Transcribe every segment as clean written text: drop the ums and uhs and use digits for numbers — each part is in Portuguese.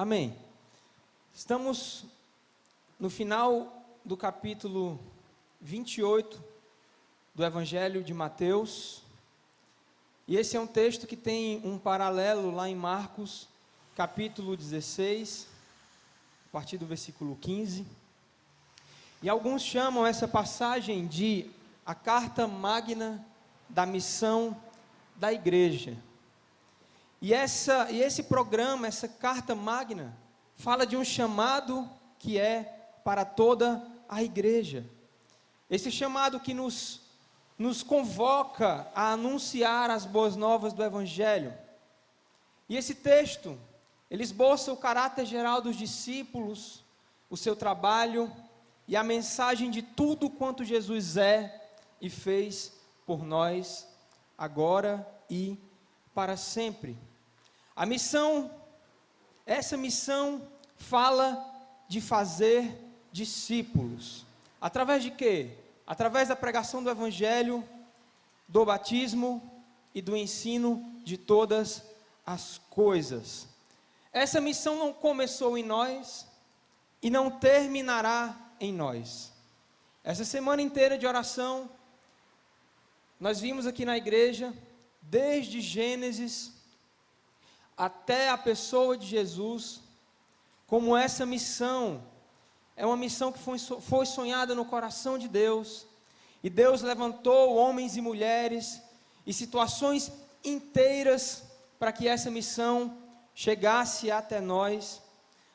Amém. Estamos no final do capítulo 28 do Evangelho de Mateus. E esse é um texto que tem um paralelo lá em Marcos, capítulo 16, a partir do versículo 15. E alguns chamam essa passagem de a carta magna da missão da igreja. E esse programa, essa carta magna, fala de um chamado que é para toda a igreja. Esse chamado que nos convoca a anunciar as boas novas do Evangelho. E esse texto, ele esboça o caráter geral dos discípulos, o seu trabalho e a mensagem de tudo quanto Jesus é e fez por nós, agora e para sempre. A missão, essa missão fala de fazer discípulos. Através de quê? Através da pregação do Evangelho, do batismo e do ensino de todas as coisas. Essa missão não começou em nós e não terminará em nós. Essa semana inteira de oração, nós vimos aqui na igreja, desde Gênesis até a pessoa de Jesus, como essa missão é uma missão que foi sonhada no coração de Deus, e Deus levantou homens e mulheres e situações inteiras para que essa missão chegasse até nós.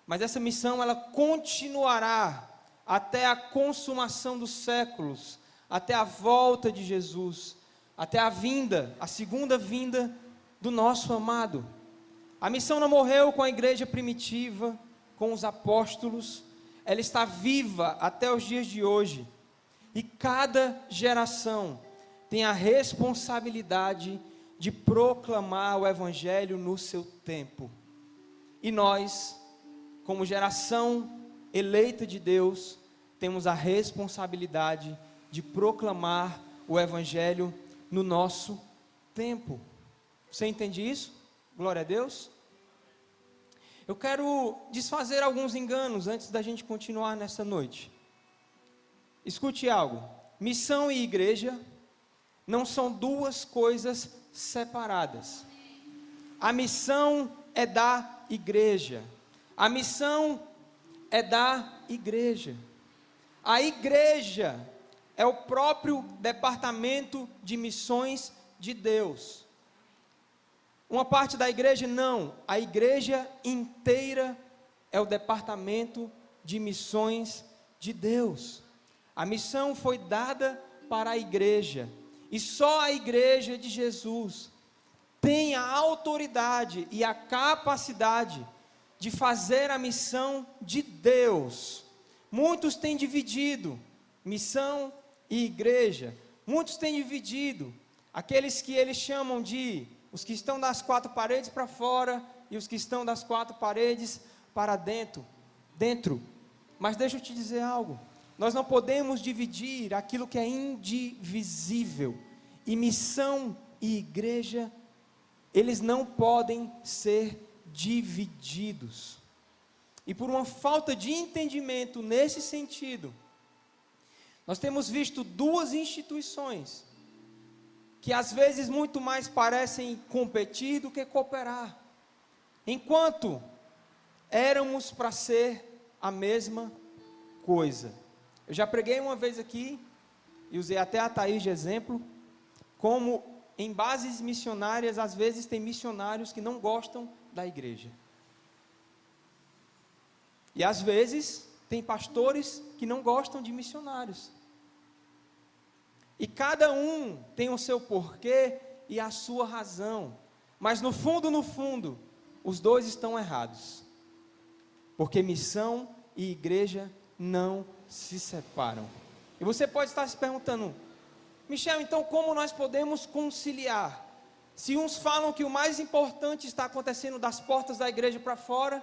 Mas essa missão ela continuará até a consumação dos séculos, até a volta de Jesus, até a segunda vinda do nosso amado. A missão não morreu com a igreja primitiva, com os apóstolos, ela está viva até os dias de hoje, e cada geração tem a responsabilidade de proclamar o Evangelho no seu tempo, e nós, como geração eleita de Deus, temos a responsabilidade de proclamar o Evangelho no nosso tempo. Você entende isso? Glória a Deus. Eu quero desfazer alguns enganos antes da gente continuar nessa noite. Escute algo: missão e igreja não são duas coisas separadas. A missão é da igreja. A missão é da igreja. A igreja é o próprio departamento de missões de Deus. Uma parte da igreja não, a igreja inteira é o departamento de missões de Deus. A missão foi dada para a igreja, e só a igreja de Jesus tem a autoridade e a capacidade de fazer a missão de Deus. Muitos têm dividido missão e igreja, muitos têm dividido aqueles que eles chamam de os que estão das quatro paredes para fora e os que estão das quatro paredes para dentro. Mas deixa eu te dizer algo, nós não podemos dividir aquilo que é indivisível, e missão e igreja, eles não podem ser divididos. E por uma falta de entendimento nesse sentido, nós temos visto duas instituições que às vezes muito mais parecem competir do que cooperar, enquanto éramos para ser a mesma coisa. Eu já preguei uma vez aqui, e usei até a Thaís de exemplo, como em bases missionárias, às vezes tem missionários que não gostam da igreja. E às vezes tem pastores que não gostam de missionários. E cada um tem o seu porquê e a sua razão. Mas no fundo, os dois estão errados. Porque missão e igreja não se separam. E você pode estar se perguntando: Michel, então como nós podemos conciliar? Se uns falam que o mais importante está acontecendo das portas da igreja para fora,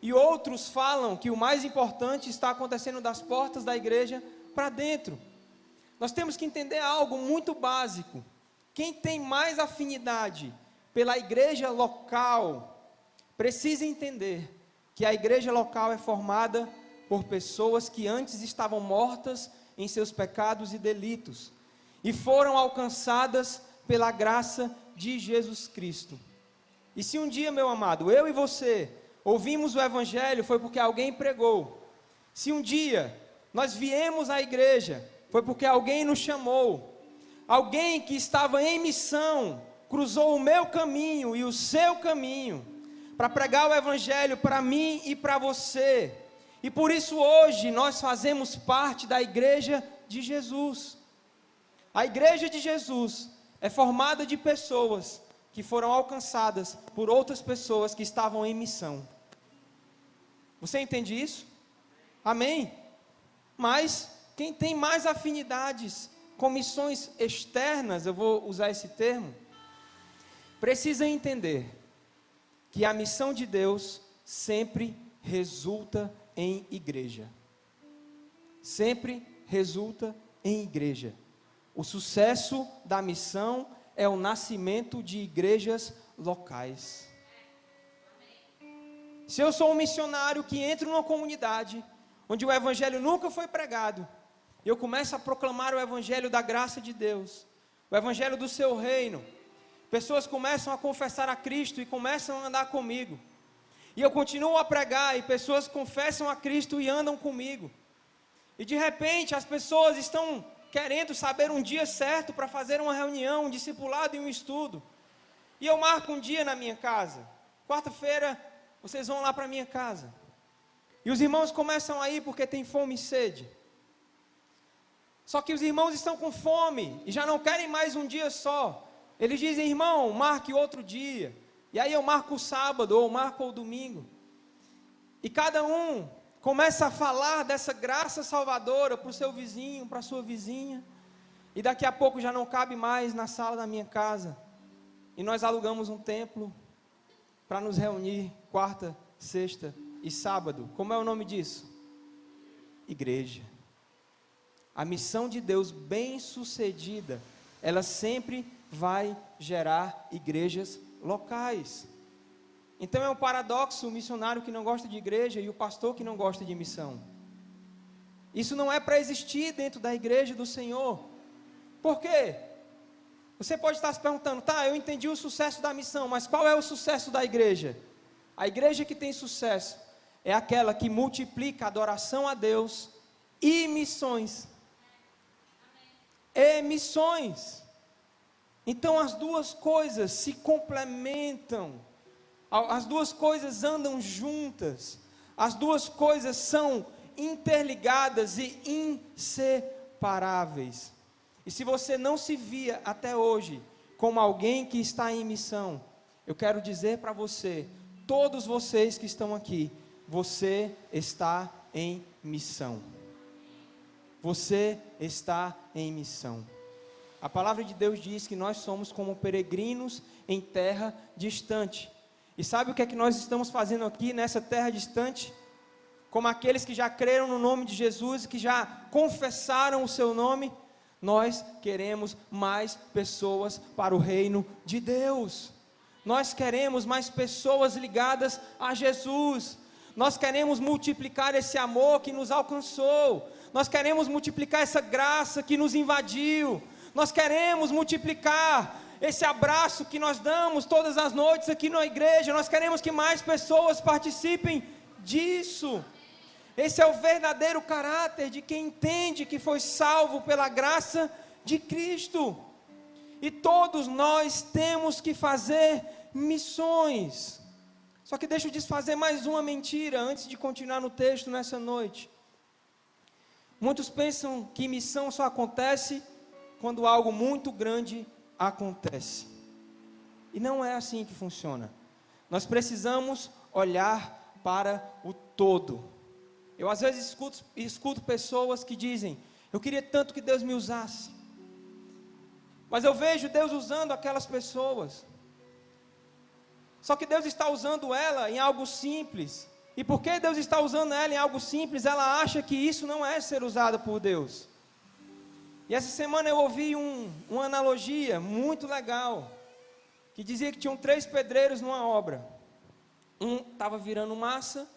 e outros falam que o mais importante está acontecendo das portas da igreja para dentro. Nós temos que entender algo muito básico. Quem tem mais afinidade pela igreja local, precisa entender que a igreja local é formada por pessoas que antes estavam mortas em seus pecados e delitos, e foram alcançadas pela graça de Jesus Cristo. E se um dia, meu amado, eu e você ouvimos o Evangelho, foi porque alguém pregou. Se um dia nós viemos à igreja, foi porque alguém nos chamou. Alguém que estava em missão, cruzou o meu caminho e o seu caminho, para pregar o Evangelho para mim e para você. E por isso hoje nós fazemos parte da igreja de Jesus. A igreja de Jesus é formada de pessoas que foram alcançadas por outras pessoas que estavam em missão. Você entende isso? Amém? Mas quem tem mais afinidades com missões externas, eu vou usar esse termo, precisa entender que a missão de Deus sempre resulta em igreja. Sempre resulta em igreja. O sucesso da missão é o nascimento de igrejas locais. Se eu sou um missionário que entra numa comunidade onde o evangelho nunca foi pregado, e eu começo a proclamar o evangelho da graça de Deus, o evangelho do seu reino, pessoas começam a confessar a Cristo e começam a andar comigo, e eu continuo a pregar e pessoas confessam a Cristo e andam comigo, e de repente as pessoas estão querendo saber um dia certo para fazer uma reunião, um discipulado e um estudo, e eu marco um dia na minha casa. Quarta-feira vocês vão lá para a minha casa, e os irmãos começam a ir porque tem fome e sede. Só que os irmãos estão com fome e já não querem mais um dia só. Eles dizem: irmão, marque outro dia. E aí eu marco o sábado ou marco o domingo. E cada um começa a falar dessa graça salvadora para o seu vizinho, para a sua vizinha. E daqui a pouco já não cabe mais na sala da minha casa. E nós alugamos um templo para nos reunir quarta, sexta e sábado. Como é o nome disso? Igreja. A missão de Deus bem sucedida, ela sempre vai gerar igrejas locais. Então é um paradoxo o missionário que não gosta de igreja e o pastor que não gosta de missão. Isso não é para existir dentro da igreja do Senhor. Por quê? Você pode estar se perguntando: tá, eu entendi o sucesso da missão, mas qual é o sucesso da igreja? A igreja que tem sucesso é aquela que multiplica adoração a Deus e missões. E missões. Então as duas coisas se complementam, as duas coisas andam juntas, as duas coisas são interligadas e inseparáveis. E se você não se via até hoje como alguém que está em missão, eu quero dizer para você, todos vocês que estão aqui, você está em missão. Você está em missão. A palavra de Deus diz que nós somos como peregrinos em terra distante. E sabe o que é que nós estamos fazendo aqui nessa terra distante? Como aqueles que já creram no nome de Jesus, que já confessaram o seu nome, nós queremos mais pessoas para o reino de Deus. Nós queremos mais pessoas ligadas a Jesus. Nós queremos multiplicar esse amor que nos alcançou. Nós queremos multiplicar essa graça que nos invadiu. Nós queremos multiplicar esse abraço que nós damos todas as noites aqui na igreja. Nós queremos que mais pessoas participem disso. Esse é o verdadeiro caráter de quem entende que foi salvo pela graça de Cristo. E todos nós temos que fazer missões. Só que deixa eu desfazer mais uma mentira antes de continuar no texto nessa noite. Muitos pensam que missão só acontece quando algo muito grande acontece. E não é assim que funciona. Nós precisamos olhar para o todo. Eu às vezes escuto pessoas que dizem: eu queria tanto que Deus me usasse. Mas eu vejo Deus usando aquelas pessoas. Só que Deus está usando ela em algo simples. E porque Deus está usando ela em algo simples, ela acha que isso não é ser usada por Deus. E essa semana eu ouvi uma analogia muito legal, que dizia que tinham 3 pedreiros numa obra. Um estava virando massa,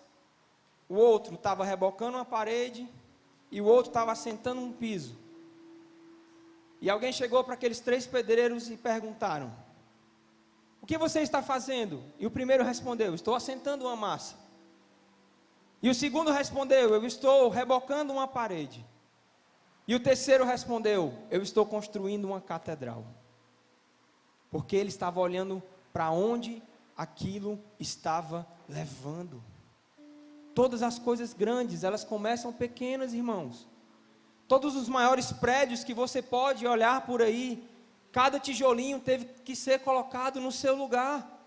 o outro estava rebocando uma parede e o outro estava assentando um piso. E alguém chegou para aqueles 3 pedreiros e perguntaram: o que você está fazendo? E o primeiro respondeu: estou assentando uma massa. E o segundo respondeu: eu estou rebocando uma parede. E o terceiro respondeu: eu estou construindo uma catedral. Porque ele estava olhando para onde aquilo estava levando. Todas as coisas grandes, elas começam pequenas, irmãos. Todos os maiores prédios que você pode olhar por aí, cada tijolinho teve que ser colocado no seu lugar.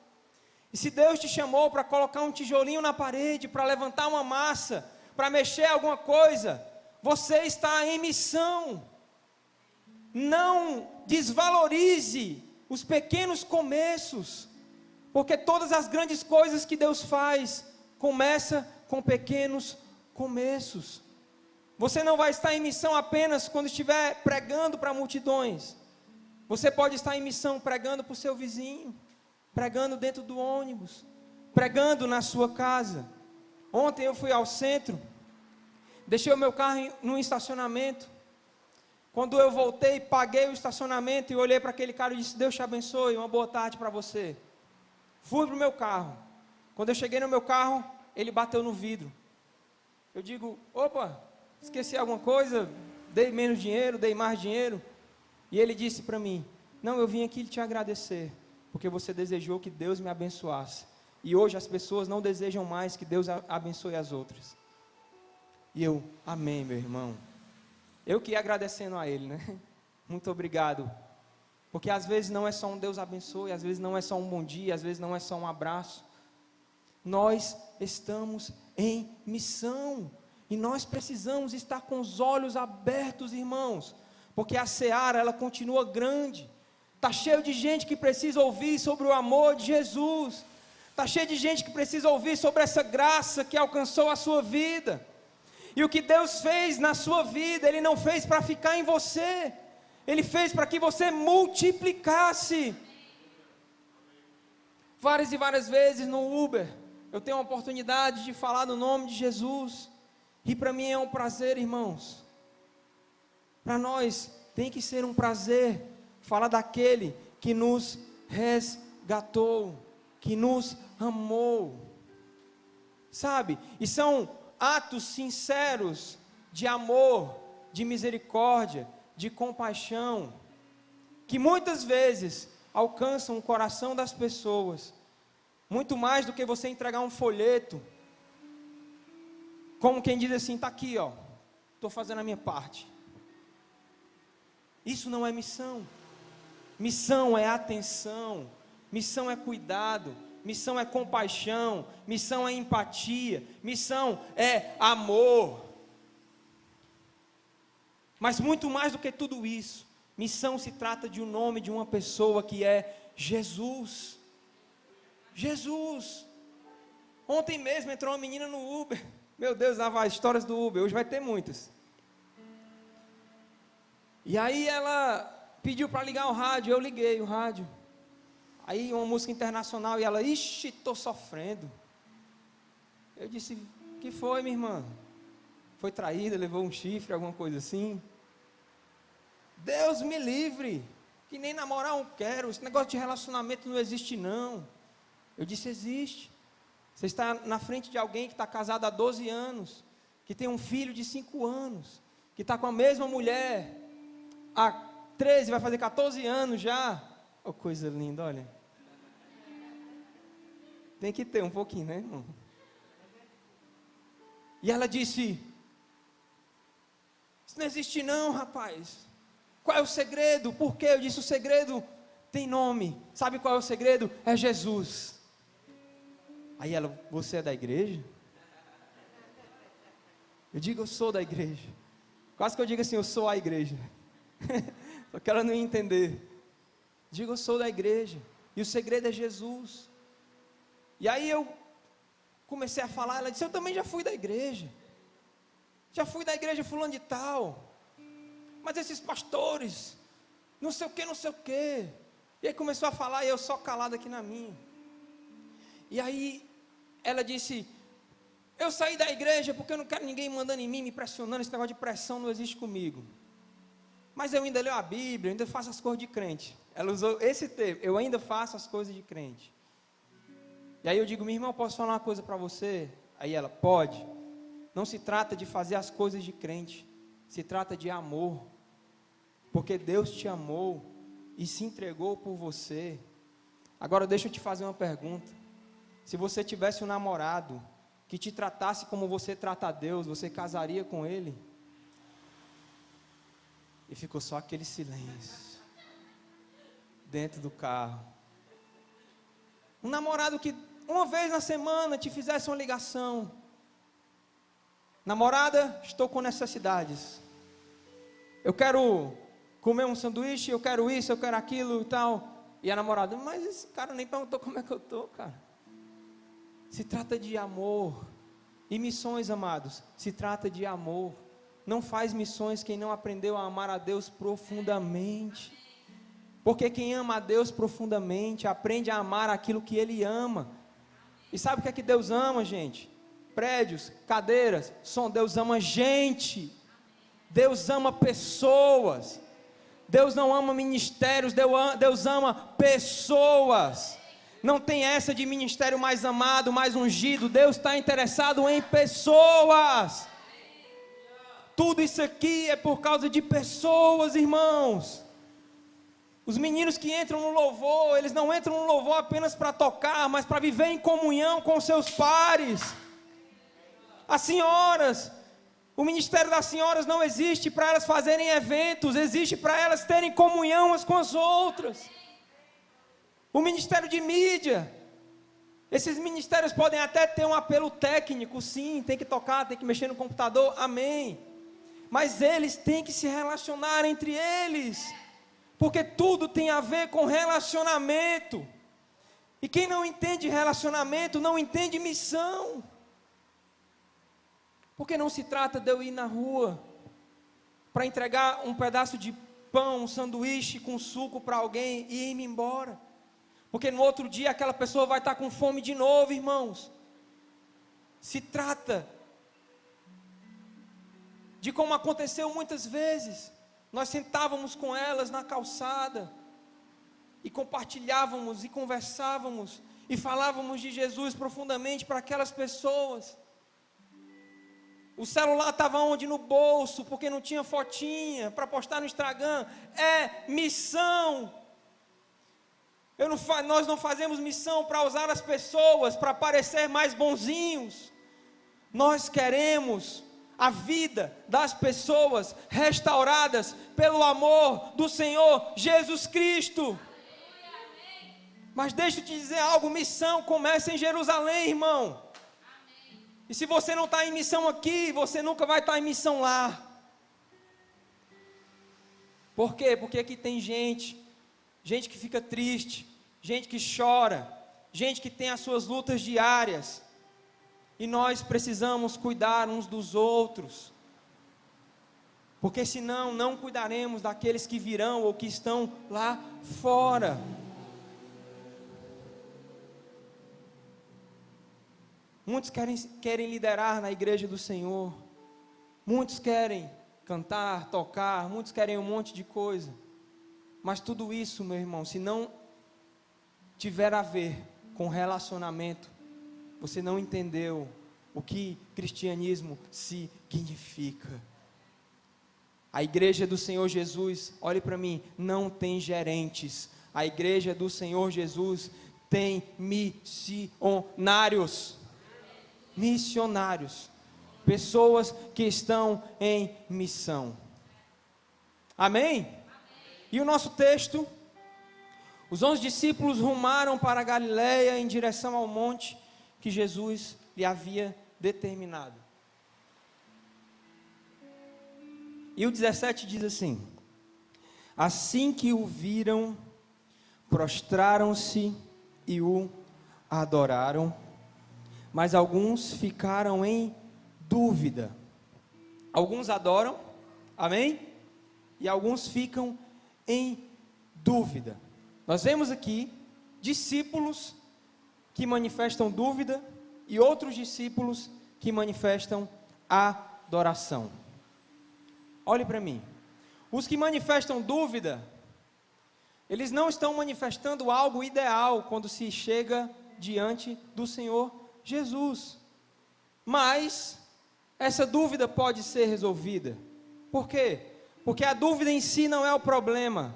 E se Deus te chamou para colocar um tijolinho na parede, para levantar uma massa, para mexer alguma coisa, você está em missão. Não desvalorize os pequenos começos, porque todas as grandes coisas que Deus faz, começa com pequenos começos. Você não vai estar em missão apenas quando estiver pregando para multidões. Você pode estar em missão pregando para o seu vizinho, pregando dentro do ônibus, pregando na sua casa. Ontem eu fui ao centro, deixei o meu carro no estacionamento. Quando eu voltei, paguei o estacionamento e olhei para aquele cara e disse: Deus te abençoe, uma boa tarde para você. Fui para o meu carro. Quando eu cheguei no meu carro, ele bateu no vidro. Eu digo: opa, esqueci alguma coisa? Dei menos dinheiro, dei mais dinheiro? E ele disse para mim: não, eu vim aqui te agradecer, porque você desejou que Deus me abençoasse. E hoje as pessoas não desejam mais que Deus abençoe as outras. E eu: amém, meu irmão. Eu que ia agradecendo a ele, né? Muito obrigado. Porque às vezes não é só um Deus abençoe, às vezes não é só um bom dia, às vezes não é só um abraço. Nós estamos em missão. E nós precisamos estar com os olhos abertos, irmãos. Porque a seara, ela continua grande. Está cheio de gente que precisa ouvir sobre o amor de Jesus. Está cheio de gente que precisa ouvir sobre essa graça que alcançou a sua vida. E o que Deus fez na sua vida, Ele não fez para ficar em você. Ele fez para que você multiplicasse. Várias e várias vezes no Uber, eu tenho a oportunidade de falar no nome de Jesus. E para mim é um prazer, irmãos. Para nós tem que ser um prazer falar daquele que nos resgatou, que nos amou. Sabe? E são atos sinceros de amor, de misericórdia, de compaixão, que muitas vezes alcançam o coração das pessoas, muito mais do que você entregar um folheto, como quem diz assim: está aqui, ó, estou fazendo a minha parte. Isso não é missão. Missão é atenção, missão é cuidado, missão é compaixão, missão é empatia, missão é amor. Mas muito mais do que tudo isso, missão se trata de um nome de uma pessoa que é Jesus. Jesus. Ontem mesmo entrou uma menina no Uber. Meu Deus, lá vai, histórias do Uber, hoje vai ter muitas. E aí ela pediu para ligar o rádio, eu liguei o rádio. Aí uma música internacional e ela: ixi, estou sofrendo. Eu disse: o que foi, minha irmã? Foi traída, levou um chifre, alguma coisa assim? Deus me livre, que nem namorar eu quero, esse negócio de relacionamento não existe não. Eu disse: existe. Você está na frente de alguém que está casado há 12 anos, que tem um filho de 5 anos, que está com a mesma mulher há 13, vai fazer 14 anos já. Oh, coisa linda, olha. Tem que ter um pouquinho, né, irmão? E ela disse: isso não existe não, rapaz. Qual é o segredo? Por quê? Eu disse: o segredo tem nome. Sabe qual é o segredo? É Jesus. Aí ela: você é da igreja? Eu digo: eu sou da igreja. Quase que eu digo assim: eu sou a igreja. Só que ela não ia entender. Digo: eu sou da igreja. E o segredo é Jesus. E aí eu comecei a falar. Ela disse: eu também já fui da igreja. Já fui da igreja fulano de tal. Mas esses pastores, não sei o que, não sei o que. E aí começou a falar e eu só calado aqui na minha. E aí ela disse: eu saí da igreja porque eu não quero ninguém mandando em mim, me pressionando, esse negócio de pressão não existe comigo. Mas eu ainda leio a Bíblia, eu ainda faço as coisas de crente. Ela usou esse termo, eu ainda faço as coisas de crente. E aí eu digo, minha irmã, eu posso falar uma coisa para você? Aí ela, pode. Não se trata de fazer as coisas de crente, se trata de amor. Porque Deus te amou e se entregou por você. Agora deixa eu te fazer uma pergunta. Se você tivesse um namorado que te tratasse como você trata a Deus, você casaria com ele? E ficou só aquele silêncio dentro do carro. Um namorado que uma vez na semana te fizesse uma ligação: namorada, estou com necessidades, eu quero comer um sanduíche, eu quero isso, eu quero aquilo e tal. E a namorada, mas esse cara nem perguntou como é que eu estou, cara. Se trata de amor. E missões, amados, se trata de amor. Não faz missões quem não aprendeu a amar a Deus profundamente. Porque quem ama a Deus profundamente aprende a amar aquilo que Ele ama. E sabe o que é que Deus ama, gente? Prédios, cadeiras, som. Deus ama gente. Deus ama pessoas. Deus não ama ministérios, Deus ama pessoas. Não tem essa de ministério mais amado, mais ungido. Deus está interessado em pessoas. Tudo isso aqui é por causa de pessoas, irmãos. Os meninos que entram no louvor, eles não entram no louvor apenas para tocar, mas para viver em comunhão com seus pares. As senhoras, o ministério das senhoras não existe para elas fazerem eventos, existe para elas terem comunhão umas com as outras. O ministério de mídia, esses ministérios podem até ter um apelo técnico, sim, tem que tocar, tem que mexer no computador, amém. Mas eles têm que se relacionar entre eles, porque tudo tem a ver com relacionamento. E quem não entende relacionamento, não entende missão. Porque não se trata de eu ir na rua para entregar um pedaço de pão, um sanduíche com suco para alguém e ir-me embora. Porque no outro dia aquela pessoa vai estar com fome de novo, irmãos. Se trata de como aconteceu muitas vezes. Nós sentávamos com elas na calçada e compartilhávamos e conversávamos e falávamos de Jesus profundamente para aquelas pessoas. O celular estava onde? No bolso, porque não tinha fotinha para postar no Instagram. É missão. Nós não fazemos missão para usar as pessoas, para parecer mais bonzinhos. Nós queremos a vida das pessoas restauradas pelo amor do Senhor Jesus Cristo. Mas deixa eu te dizer algo, missão começa em Jerusalém, irmão. E se você não está em missão aqui, você nunca vai estar em missão lá. Por quê? Porque aqui tem gente que fica triste, gente que chora, gente que tem as suas lutas diárias. E nós precisamos cuidar uns dos outros. Porque senão não cuidaremos daqueles que virão ou que estão lá fora. Muitos querem liderar na igreja do Senhor. Muitos querem cantar, tocar, muitos querem um monte de coisa. Mas tudo isso, meu irmão, se não tiver a ver com relacionamento, você não entendeu o que cristianismo significa. A igreja do Senhor Jesus, olhe para mim, não tem gerentes. A igreja do Senhor Jesus tem missionários. Missionários. Pessoas que estão em missão. Amém? E o nosso texto, os 11 discípulos rumaram para a Galileia em direção ao monte que Jesus lhe havia determinado. E o 17 diz assim: assim que o viram, prostraram-se e o adoraram, mas alguns ficaram em dúvida. Alguns adoram, amém? E alguns ficam em dúvida. Nós vemos aqui discípulos que manifestam dúvida e outros discípulos que manifestam adoração. Olhe para mim. Os que manifestam dúvida, eles não estão manifestando algo ideal quando se chega diante do Senhor Jesus. Mas essa dúvida pode ser resolvida. Por quê? Porque a dúvida em si não é o problema.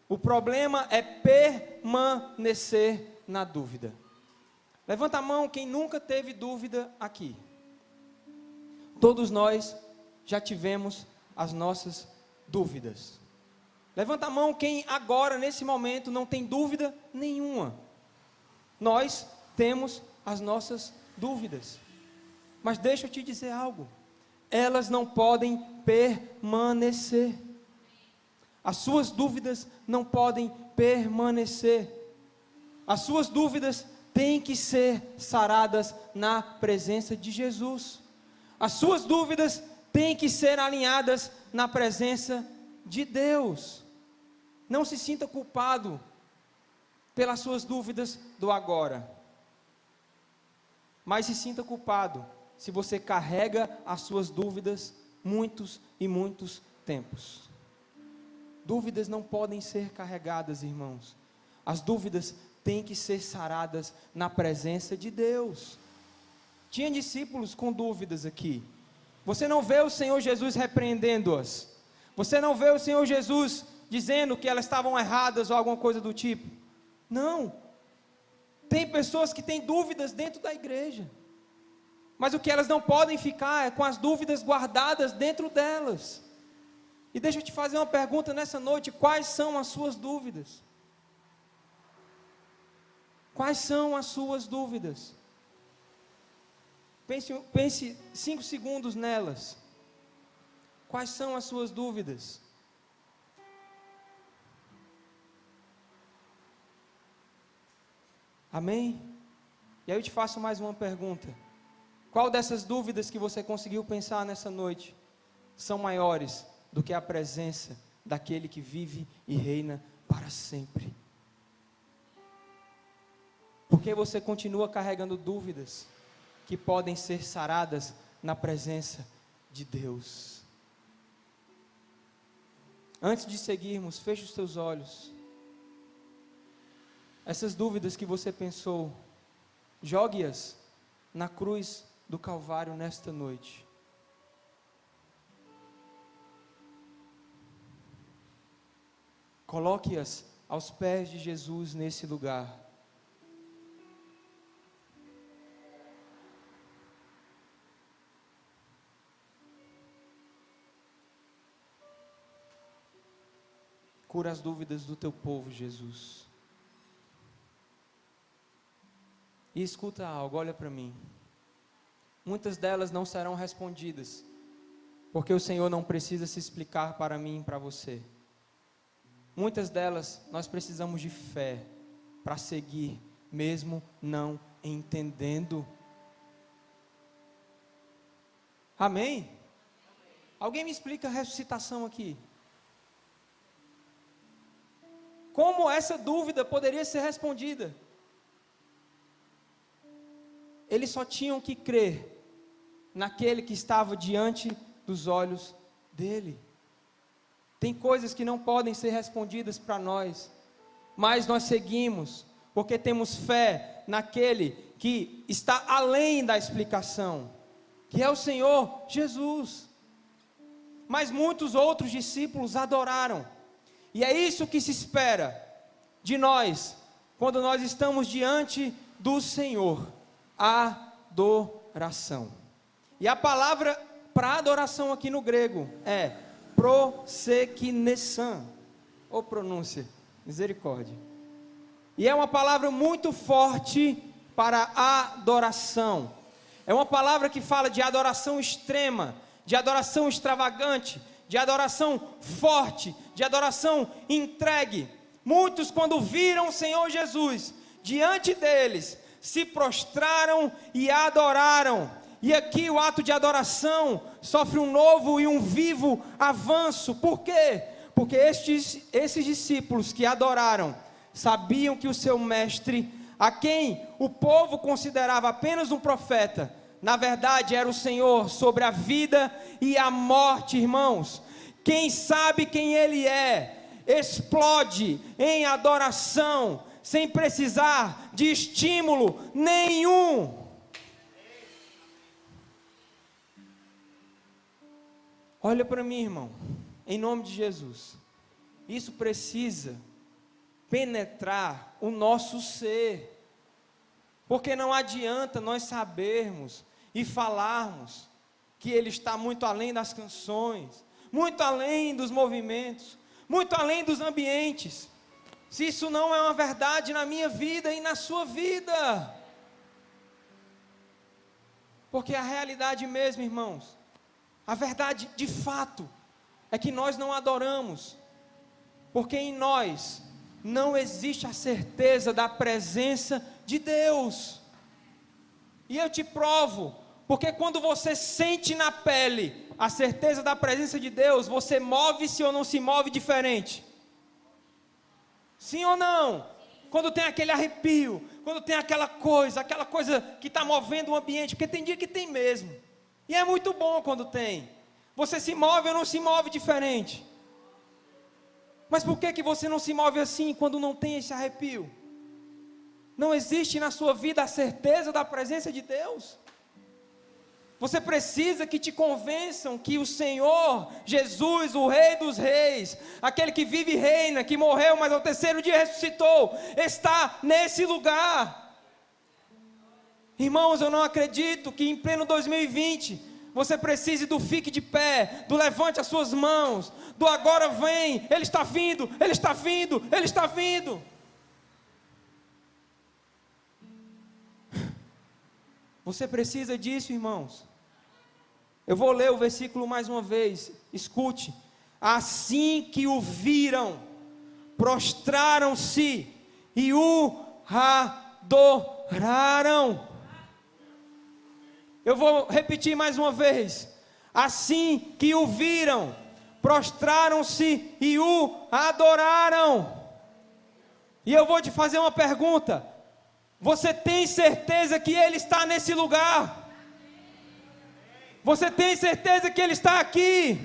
O problema é permanecer na dúvida. Levanta a mão quem nunca teve dúvida aqui. Todos nós já tivemos as nossas dúvidas. Levanta a mão quem agora, nesse momento, não tem dúvida nenhuma. Nós temos as nossas dúvidas. Mas deixa eu te dizer algo. Elas não podem permanecer. As suas dúvidas não podem permanecer. As suas dúvidas têm que ser saradas na presença de Jesus. As suas dúvidas têm que ser alinhadas na presença de Deus. Não se sinta culpado pelas suas dúvidas do agora. Mas se sinta culpado se você carrega as suas dúvidas muitos e muitos tempos. Dúvidas não podem ser carregadas, irmãos. As dúvidas têm que ser saradas na presença de Deus. Tinha discípulos com dúvidas aqui. Você não vê o Senhor Jesus repreendendo-as. Você não vê o Senhor Jesus dizendo que elas estavam erradas ou alguma coisa do tipo. Não. Tem pessoas que têm dúvidas dentro da igreja. Mas o que elas não podem ficar é com as dúvidas guardadas dentro delas. E deixa eu te fazer uma pergunta nessa noite: quais são as suas dúvidas? Quais são as suas dúvidas? Pense 5 segundos nelas. Quais são as suas dúvidas? Amém? E aí eu te faço mais uma pergunta. Qual dessas dúvidas que você conseguiu pensar nessa noite são maiores do que a presença daquele que vive e reina para sempre? Porque você continua carregando dúvidas que podem ser saradas na presença de Deus. Antes de seguirmos, feche os teus olhos. Essas dúvidas que você pensou, jogue-as na cruz do Calvário nesta noite. Coloque-as aos pés de Jesus nesse lugar. Cura as dúvidas do teu povo, Jesus. E escuta algo, olha para mim. Muitas delas não serão respondidas, porque o Senhor não precisa se explicar para mim e para você. Muitas delas nós precisamos de fé para seguir, mesmo não entendendo. Amém? Alguém me explica a ressuscitação aqui? Como essa dúvida poderia ser respondida? Eles só tinham que crer naquele que estava diante dos olhos dele. Tem coisas que não podem ser respondidas para nós, mas nós seguimos, porque temos fé naquele que está além da explicação, que é o Senhor Jesus. Mas muitos outros discípulos adoraram, e é isso que se espera de nós, quando nós estamos diante do Senhor: adoração. E a palavra para adoração aqui no grego é prosekinesan, ou pronúncia, misericórdia. E é uma palavra muito forte para adoração. É uma palavra que fala de adoração extrema, de adoração extravagante, de adoração forte, de adoração entregue. Muitos, quando viram o Senhor Jesus diante deles, se prostraram e adoraram. E aqui o ato de adoração sofre um novo e um vivo avanço. Por quê? Porque esses discípulos que adoraram sabiam que o seu mestre, a quem o povo considerava apenas um profeta, Na verdade, era o Senhor sobre a vida e a morte, irmãos. Quem sabe quem Ele é, explode em adoração, sem precisar de estímulo nenhum. Olha para mim, irmão, em nome de Jesus. Isso precisa penetrar o nosso ser, porque não adianta nós sabermos e falarmos que Ele está muito além das canções, muito além dos movimentos, muito além dos ambientes, se isso não é uma verdade na minha vida e na sua vida. Porque a realidade mesmo, irmãos, a verdade de fato é que nós não adoramos, porque em nós não existe a certeza da presença de Deus. E eu te provo, porque quando você sente na pele a certeza da presença de Deus, você move-se ou não se move diferente? Sim ou não? Quando tem aquele arrepio, quando tem aquela coisa que está movendo o ambiente, porque tem dia que tem mesmo, e é muito bom quando tem. Você se move ou não se move diferente? Mas por que você não se move assim quando não tem esse arrepio? Não existe na sua vida a certeza da presença de Deus? Você precisa que te convençam que o Senhor, Jesus, o Rei dos Reis, aquele que vive e reina, que morreu, mas ao terceiro dia ressuscitou, está nesse lugar. Irmãos, eu não acredito que em pleno 2020, você precise do fique de pé, do levante as suas mãos, do agora vem, Ele está vindo, Ele está vindo, Ele está vindo. Você precisa disso, irmãos. Eu vou ler o versículo mais uma vez, escute. Assim que o viram, prostraram-se e o adoraram. Eu vou repetir mais uma vez. Assim que o viram, prostraram-se e o adoraram. E eu vou te fazer uma pergunta. Você tem certeza que Ele está nesse lugar? Você tem certeza que Ele está aqui?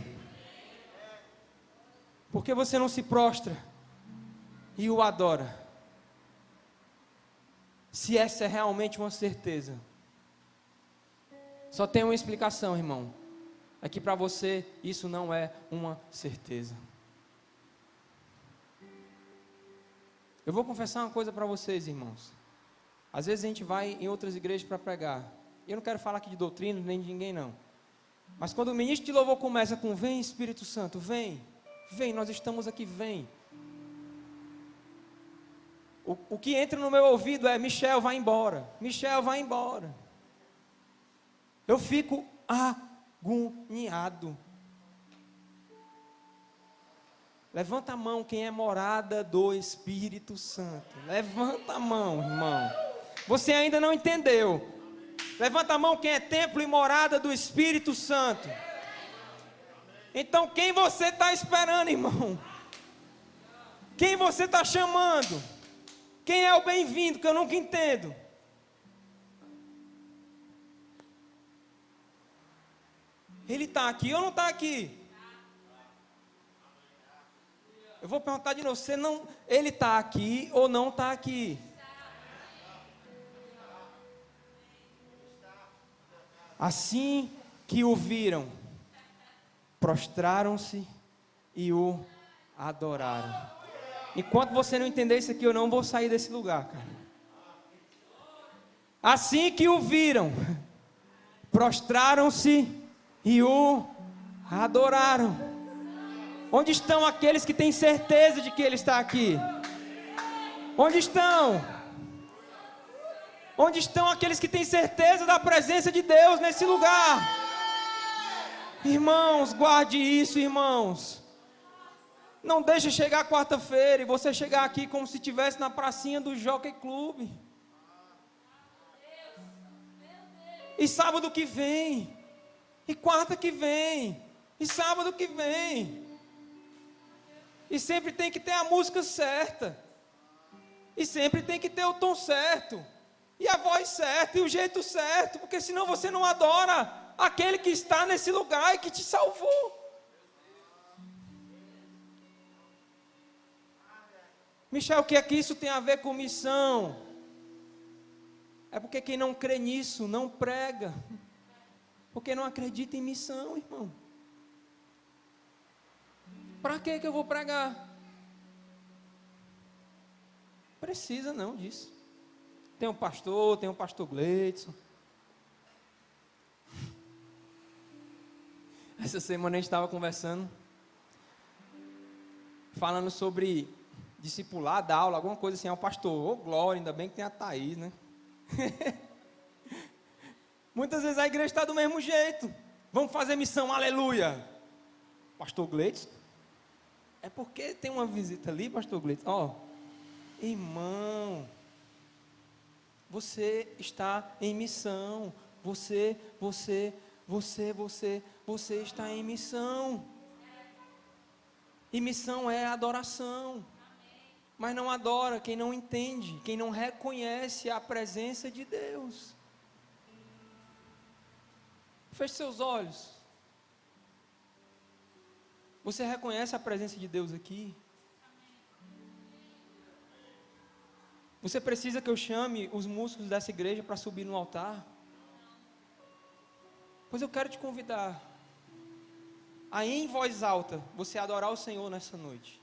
Por que você não se prostra e o adora? Se essa é realmente uma certeza, só tem uma explicação, irmão. É que para você isso não é uma certeza. Eu vou confessar uma coisa para vocês, irmãos. Às vezes a gente vai em outras igrejas para pregar. Eu não quero falar aqui de doutrina, nem de ninguém não. Mas quando o ministro de louvor começa com vem Espírito Santo, vem, nós estamos aqui, vem. O que entra no meu ouvido é Michel, vai embora. Michel, vai embora. Eu fico agoniado. Levanta a mão quem é morada do Espírito Santo. Levanta a mão, irmão. Você ainda não entendeu. Levanta a mão quem é templo e morada do Espírito Santo. Então quem você está esperando, irmão? Quem você está chamando? Quem é o bem-vindo, que eu nunca entendo? Ele está aqui ou não está aqui? Eu vou perguntar de novo, ele está aqui ou não está aqui? Assim que o viram, prostraram-se e o adoraram. Enquanto você não entender isso aqui, eu não vou sair desse lugar, cara. Assim que o viram, prostraram-se e o adoraram. Onde estão aqueles que têm certeza de que Ele está aqui? Onde estão? Onde estão aqueles que têm certeza da presença de Deus nesse lugar? Irmãos, guarde isso, irmãos. Não deixe chegar quarta-feira e você chegar aqui como se estivesse na pracinha do Jockey Club. E sábado que vem, e quarta que vem, e sábado que vem. E sempre tem que ter a música certa. E sempre tem que ter o tom certo. e a voz certa, e o jeito certo, porque senão você não adora aquele que está nesse lugar e que te salvou. Michel, o que é que isso tem a ver com missão? É porque quem não crê nisso não prega, porque não acredita em missão, irmão. Para que eu vou pregar? Precisa não disso. Tem um pastor Gleidson. Essa semana a gente estava conversando, falando sobre discipular, dar aula, alguma coisa assim, ao pastor. Ô, glória, ainda bem que tem a Thaís, né? Muitas vezes a igreja está do mesmo jeito. Vamos fazer missão, aleluia. Pastor Gleidson? É porque tem uma visita ali, pastor Gleidson. Ó, irmão, você está em missão. Você está em missão. E missão é adoração. Mas não adora quem não entende, quem não reconhece a presença de Deus. Feche seus olhos. Você reconhece a presença de Deus aqui? Você precisa que eu chame os músicos dessa igreja para subir no altar? Pois eu quero te convidar a, em voz alta, você adorar o Senhor nessa noite.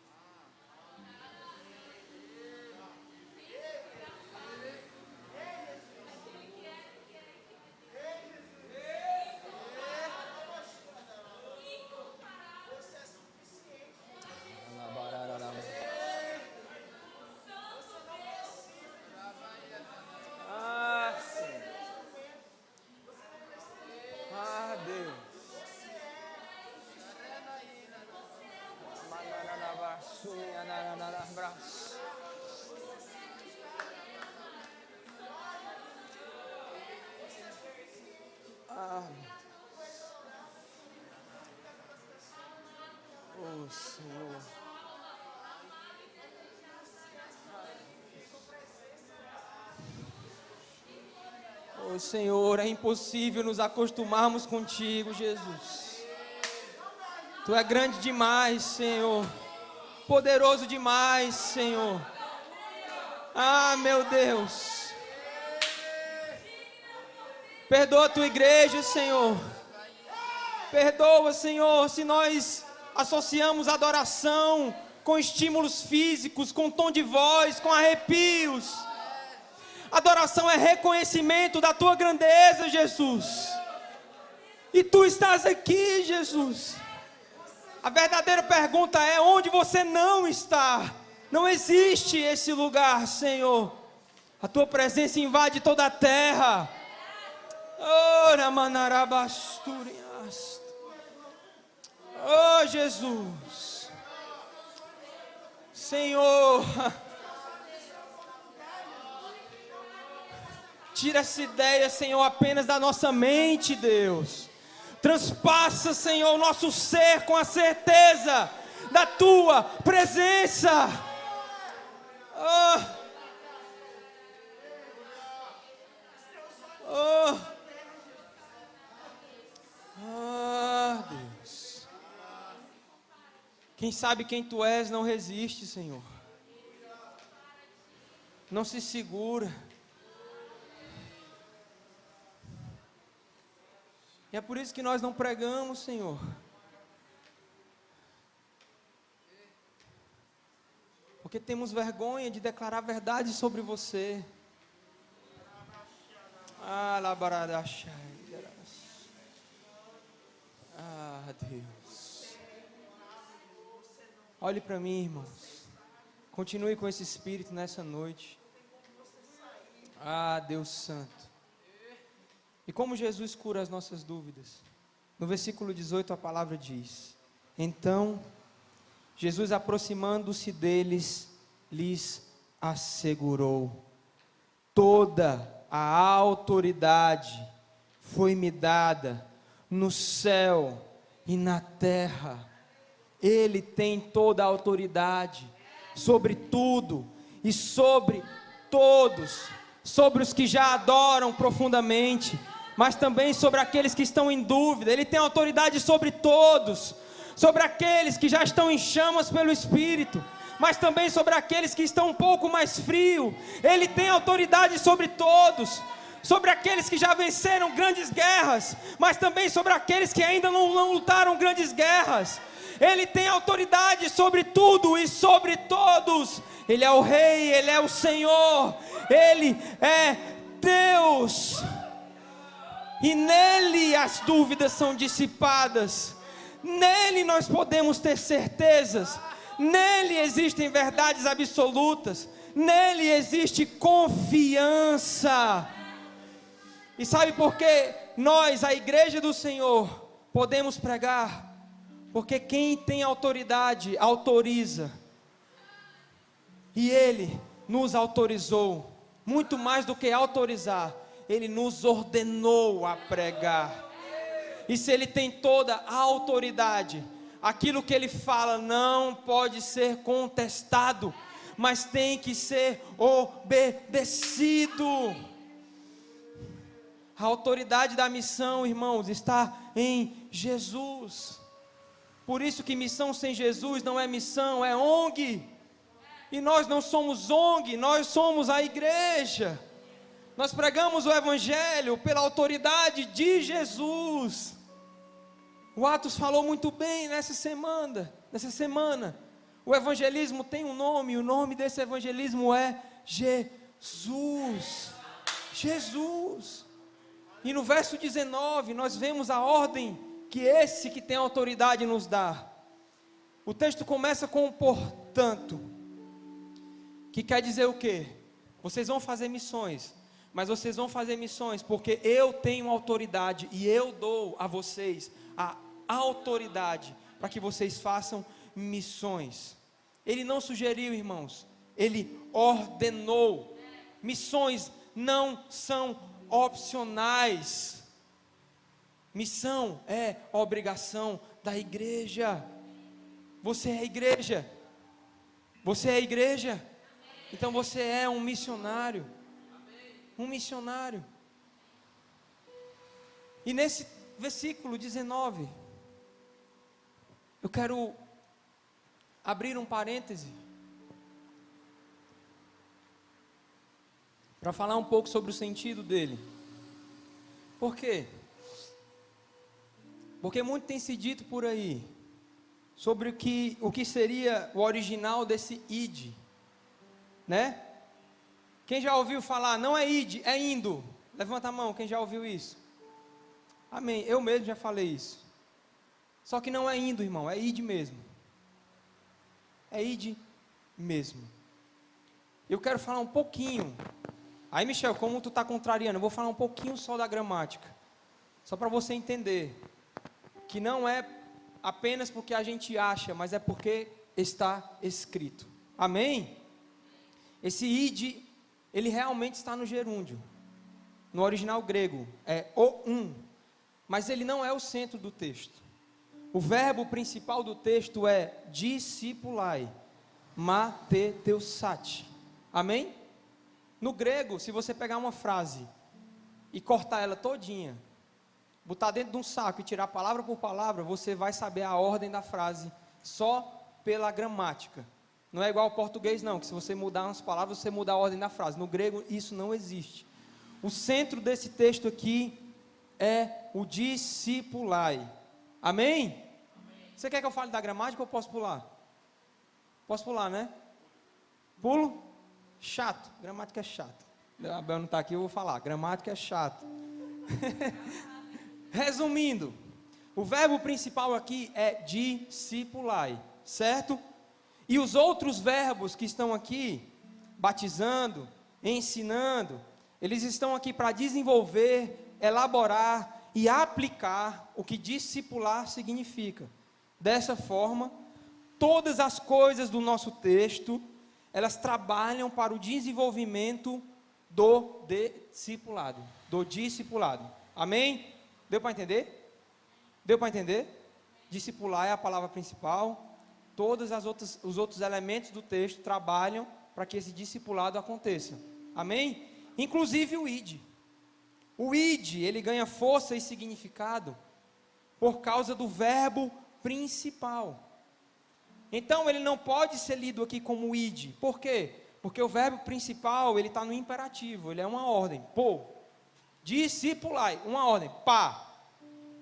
Oh, Senhor. Oh, Senhor, é impossível nos acostumarmos contigo, Jesus. Tu é grande demais, Senhor. Poderoso demais, Senhor. Ah, meu Deus. Perdoa a tua igreja, Senhor. Perdoa, Senhor, se nós associamos adoração com estímulos físicos, com tom de voz, com arrepios. Adoração é reconhecimento da tua grandeza, Jesus. E tu estás aqui, Jesus. A verdadeira pergunta é: onde você não está? Não existe esse lugar, Senhor. A tua presença invade toda a terra. Ora, manarabasturias. Oh, Jesus. Senhor, tira essa ideia, Senhor, apenas da nossa mente, Deus. Transpassa, Senhor, o nosso ser com a certeza da tua presença. Oh. Oh. Ah, Deus. Quem sabe quem tu és não resiste, Senhor. Não se segura. E é por isso que nós não pregamos, Senhor. Porque temos vergonha de declarar verdade sobre você. Ah, Deus. Olhe para mim, irmãos. Continue com esse espírito nessa noite. Ah, Deus Santo. E como Jesus cura as nossas dúvidas? No versículo 18 a palavra diz: então, Jesus, aproximando-se deles, lhes assegurou: toda a autoridade foi-me dada no céu e na terra. Ele tem toda a autoridade sobre tudo e sobre todos. sobre os que já adoram profundamente, mas também sobre aqueles que estão em dúvida. Ele tem autoridade sobre todos, sobre aqueles que já estão em chamas pelo Espírito, mas também sobre aqueles que estão um pouco mais frios. Ele tem autoridade sobre todos, sobre aqueles que já venceram grandes guerras, mas também sobre aqueles que ainda não lutaram grandes guerras. Ele tem autoridade sobre tudo e sobre todos. Ele é o Rei, Ele é o Senhor, Ele é Deus, e nele as dúvidas são dissipadas, nele nós podemos ter certezas, nele existem verdades absolutas, nele existe confiança. E sabe por que nós, a igreja do Senhor, podemos pregar? Porque quem tem autoridade, autoriza. E Ele nos autorizou, muito mais do que autorizar, Ele nos ordenou a pregar. E se Ele tem toda a autoridade, aquilo que Ele fala não pode ser contestado, mas tem que ser obedecido. A autoridade da missão, irmãos, está em Jesus. Por isso que missão sem Jesus não é missão, é ONG. E nós não somos ONG, nós somos a igreja. Nós pregamos o Evangelho pela autoridade de Jesus. O Atos falou muito bem nessa semana. O evangelismo tem um nome, e o nome desse evangelismo é Jesus. Jesus. E no verso 19 nós vemos a ordem que esse que tem autoridade nos dá. O texto começa com portanto, que quer dizer o quê? Vocês vão fazer missões, mas vocês vão fazer missões porque eu tenho autoridade e eu dou a vocês a autoridade para que vocês façam missões. Ele não sugeriu, irmãos, ele ordenou. Missões não são opcionais. Missão é obrigação da igreja. Você é a igreja. Você é a igreja. Então você é um missionário. Um missionário. E nesse versículo 19, eu quero abrir um parêntese para falar um pouco sobre o sentido dele. Por quê? Porque muito tem se dito por aí sobre o que seria o original desse id, né? Quem já ouviu falar, não é id, é indo? Levanta a mão, quem já ouviu isso? Amém, eu mesmo já falei isso. Só que não é indo, irmão, é id mesmo. É id mesmo. Eu quero falar um pouquinho. Aí, Michel, como tu está contrariando, eu vou falar um pouquinho só da gramática. Só para você entender que não é apenas porque a gente acha, mas é porque está escrito. Amém? Esse id, ele realmente está no gerúndio. No original grego, é o mas ele não é o centro do texto. O verbo principal do texto é discipulai, mateteusati. Amém? No grego, se você pegar uma frase e cortar ela todinha, botar dentro de um saco e tirar palavra por palavra, você vai saber a ordem da frase só pela gramática. Não é igual ao português não, que se você mudar umas palavras, você muda a ordem da frase. No grego isso não existe. O centro desse texto aqui é o discipulai. Amém? Você quer que eu fale da gramática ou posso pular? Posso pular, né? Pulo? Chato. Gramática é chato. A Abel não está aqui, eu vou falar. Gramática é chato. Resumindo, o verbo principal aqui é discipulai, certo? E os outros verbos que estão aqui, batizando, ensinando, eles estão aqui para desenvolver, elaborar e aplicar o que discipular significa. Dessa forma, todas as coisas do nosso texto, elas trabalham para o desenvolvimento do discipulado. Amém? Deu para entender? Deu para entender? Discipular é a palavra principal. Todos os outros elementos do texto trabalham para que esse discipulado aconteça. Amém? inclusive o id. O id, ele ganha força e significado por causa do verbo principal. Então, ele não pode ser lido aqui como id. Por quê? Porque o verbo principal, ele está no imperativo, ele é uma ordem. Pô, discipulai, uma ordem, pá.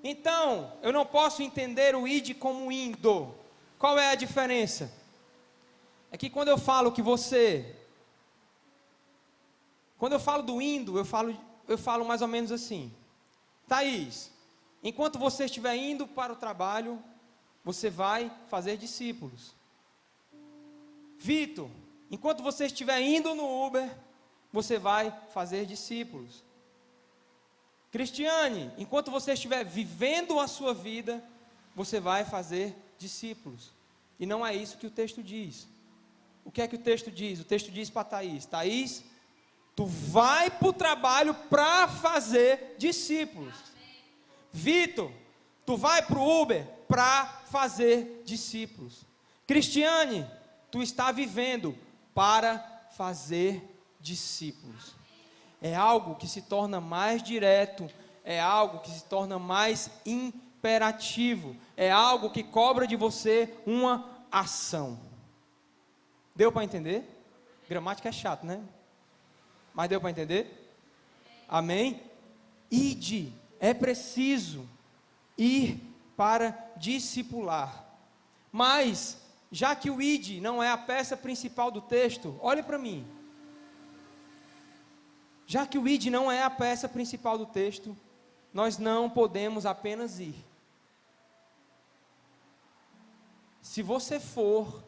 Então, eu não posso entender o id como indo. Qual é a diferença? É que quando eu falo quando eu falo do indo, eu falo mais ou menos assim: Thaís, enquanto você estiver indo para o trabalho, você vai fazer discípulos. Vitor, enquanto você estiver indo no Uber, você vai fazer discípulos. Cristiane, enquanto você estiver vivendo a sua vida, você vai fazer discípulos. E não é isso que o texto diz. O que é que o texto diz? O texto diz para Thaís: Thaís, tu vai para o trabalho para fazer discípulos. Vitor, tu vai para o Uber para fazer discípulos. Cristiane, tu está vivendo para fazer discípulos. É algo que se torna mais direto, é algo que se torna mais imperativo, é algo que cobra de você uma ação. Deu para entender? Gramática é chato, né? Mas deu para entender? Amém? Ide, é preciso ir para discipular. Mas, já que o id não é a peça principal do texto, olhe para mim. Já que o id não é a peça principal do texto, nós não podemos apenas ir. Se você for,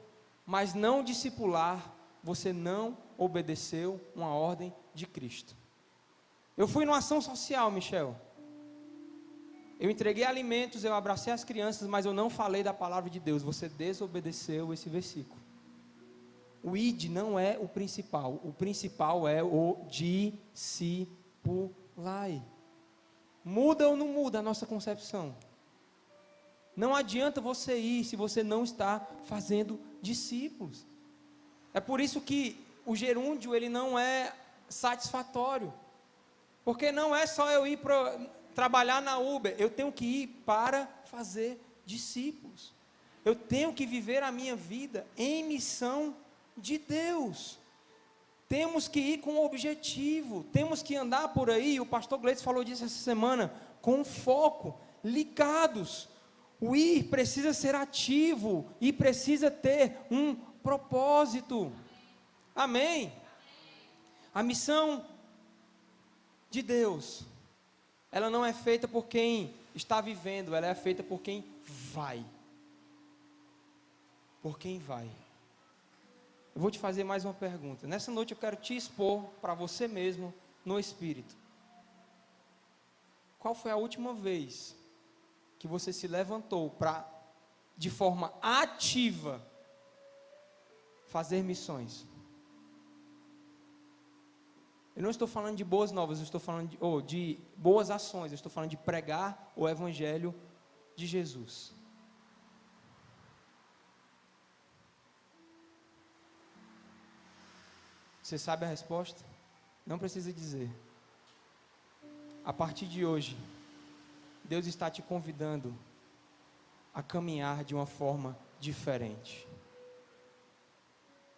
mas não discipular, você não obedeceu uma ordem de Cristo. Eu fui numa ação social, Michel. Eu entreguei alimentos, eu abracei as crianças, mas eu não falei da palavra de Deus. Você desobedeceu esse versículo. O id não é o principal é o discipulai. Muda ou não muda a nossa concepção? Não adianta você ir se você não está fazendo discípulos. É por isso que o gerúndio ele não é satisfatório. Porque não é só eu ir para trabalhar na Uber, eu tenho que ir para fazer discípulos. Eu tenho que viver a minha vida em missão de Deus. Temos que ir com um objetivo, temos que andar por aí, o pastor Gleice falou disso essa semana, com foco, ligados. O ir precisa ser ativo e precisa ter um propósito. Amém? A missão de Deus, ela não é feita por quem está vivendo, ela é feita por quem vai. Por quem vai. Eu vou te fazer mais uma pergunta. Nessa noite eu quero te expor para você mesmo no Espírito. Qual foi a última vez que você se levantou para, de forma ativa, fazer missões? Eu não estou falando de boas novas, eu estou falando de boas ações, eu estou falando de pregar o Evangelho de Jesus. Você sabe a resposta? Não precisa dizer. A partir de hoje, Deus está te convidando a caminhar de uma forma diferente.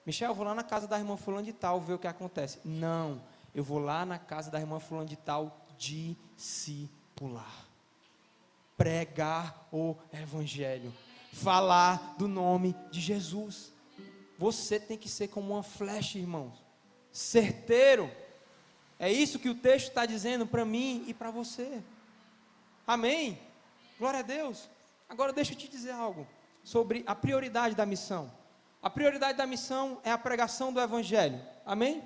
Michel, eu vou lá na casa da irmã fulana de tal ver o que acontece. Não, eu vou lá na casa da irmã fulana de tal discipular. Pregar o Evangelho. Falar do nome de Jesus. Você tem que ser como uma flecha, irmãos. Certeiro. É isso que o texto está dizendo para mim e para você. Amém? Glória a Deus. Agora deixa eu te dizer algo sobre a prioridade da missão. A prioridade da missão é a pregação do Evangelho. Amém?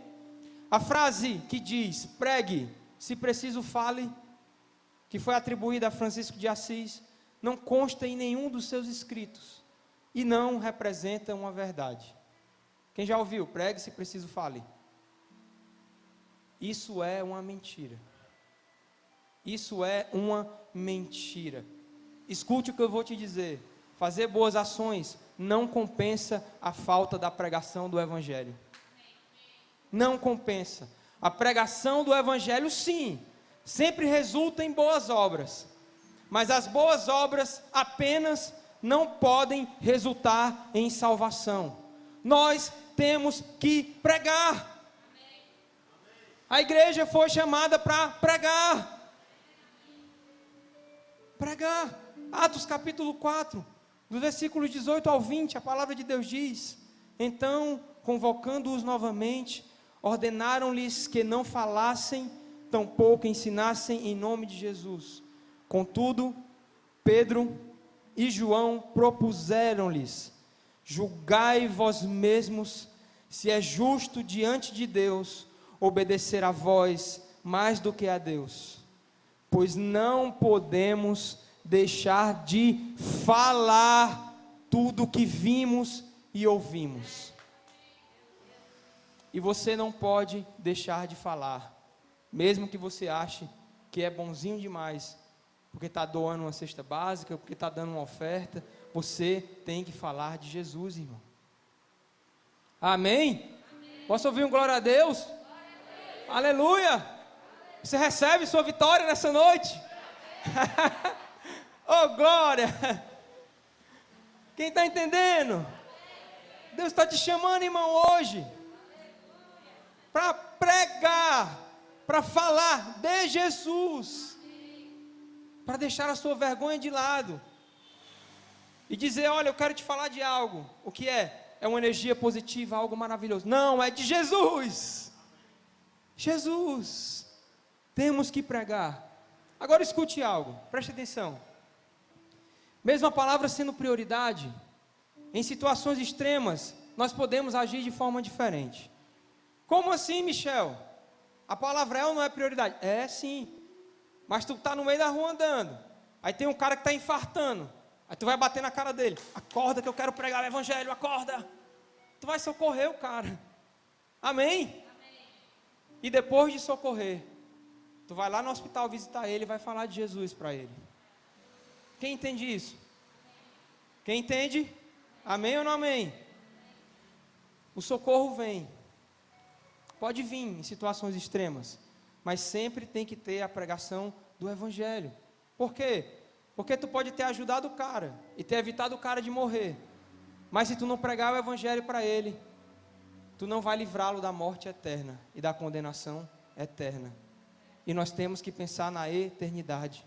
A frase que diz, pregue, se preciso fale, que foi atribuída a Francisco de Assis, não consta em nenhum dos seus escritos e não representa uma verdade. Quem já ouviu? Pregue, se preciso fale. Isso é uma mentira. Isso é uma mentira. Escute o que eu vou te dizer. Fazer boas ações não compensa a falta da pregação do Evangelho. Não compensa. A pregação do Evangelho, sim, sempre resulta em boas obras. Mas as boas obras apenas não podem resultar em salvação. Nós temos que pregar. A igreja foi chamada para pregar. Pregar. Atos capítulo 4, dos versículos 18 ao 20, a palavra de Deus diz: então, convocando-os novamente, ordenaram-lhes que não falassem, tampouco ensinassem em nome de Jesus. Contudo, Pedro e João propuseram-lhes: julgai vós mesmos se é justo diante de Deus obedecer a vós mais do que a Deus, pois não podemos deixar de falar tudo o que vimos e ouvimos. E você não pode deixar de falar, mesmo que você ache que é bonzinho demais, porque está doando uma cesta básica, porque está dando uma oferta. Você tem que falar de Jesus, irmão. Amém? Posso ouvir um glória a Deus? Glória a Deus. Aleluia! Você recebe sua vitória nessa noite? Oh, glória! Quem está entendendo? Deus está te chamando, irmão, hoje, para pregar, para falar de Jesus, para deixar a sua vergonha de lado, e dizer: olha, eu quero te falar de algo. O que é? É uma energia positiva, algo maravilhoso. Não, é de Jesus. Jesus. Temos que pregar. Agora escute algo, preste atenção. Mesmo a palavra sendo prioridade, em situações extremas, nós podemos agir de forma diferente. Como assim, Michel? A palavra é ou não é prioridade? É sim, mas tu está no meio da rua andando, aí tem um cara que está infartando, aí tu vai bater na cara dele: acorda que eu quero pregar o evangelho, acorda. Tu vai socorrer o cara, amém? E depois de socorrer, tu vai lá no hospital visitar ele e vai falar de Jesus para ele. Quem entende isso? Quem entende? Amém ou não amém? O socorro vem, pode vir em situações extremas, mas sempre tem que ter a pregação do evangelho. Por quê? Porque tu pode ter ajudado o cara e ter evitado o cara de morrer, mas se tu não pregar o evangelho para ele, tu não vai livrá-lo da morte eterna e da condenação eterna. E nós temos que pensar na eternidade.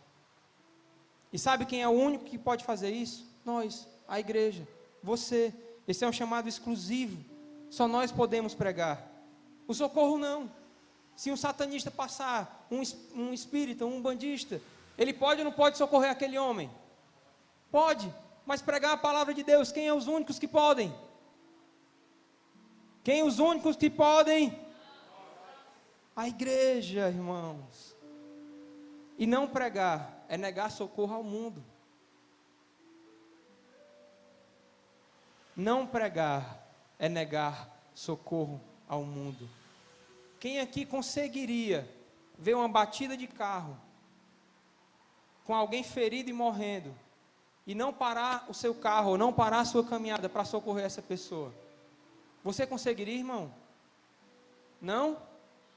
E sabe quem é o único que pode fazer isso? Nós, a igreja, você. Esse é um chamado exclusivo, só nós podemos pregar. O socorro não. Se um satanista passar, um espírita, um bandista, ele pode ou não pode socorrer aquele homem? Pode, mas pregar a palavra de Deus, quem é os únicos que podem? Quem é os únicos que podem? A igreja, irmãos. E não pregar é negar socorro ao mundo. Não pregar é negar socorro ao mundo. Quem aqui conseguiria ver uma batida de carro com alguém ferido e morrendo e não parar o seu carro, ou não parar a sua caminhada para socorrer essa pessoa? Você conseguiria, irmão? Não?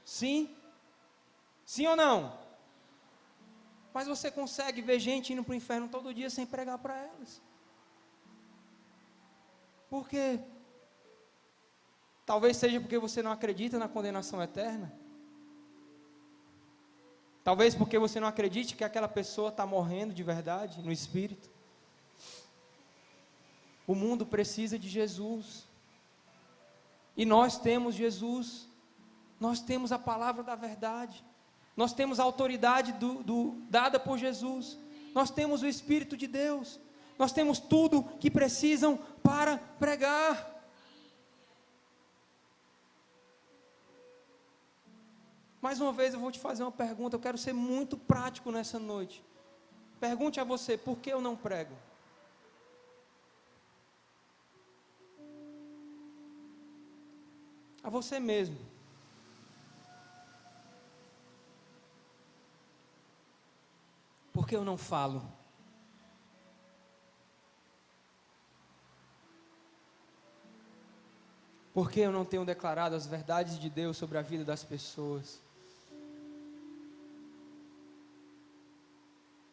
Sim? Sim ou não? Mas você consegue ver gente indo para o inferno todo dia sem pregar para elas. Por quê? Talvez seja porque você não acredita na condenação eterna. Talvez porque você não acredite que aquela pessoa está morrendo de verdade, no espírito. O mundo precisa de Jesus. E nós temos Jesus. Nós temos a palavra da verdade. Nós temos a autoridade dada por Jesus. Nós temos o Espírito de Deus. Nós temos tudo que precisam para pregar. Mais uma vez eu vou te fazer uma pergunta. Eu quero ser muito prático nessa noite. Pergunte a você: por que eu não prego? A você mesmo. Por que eu não falo? Porque eu não tenho declarado as verdades de Deus sobre a vida das pessoas.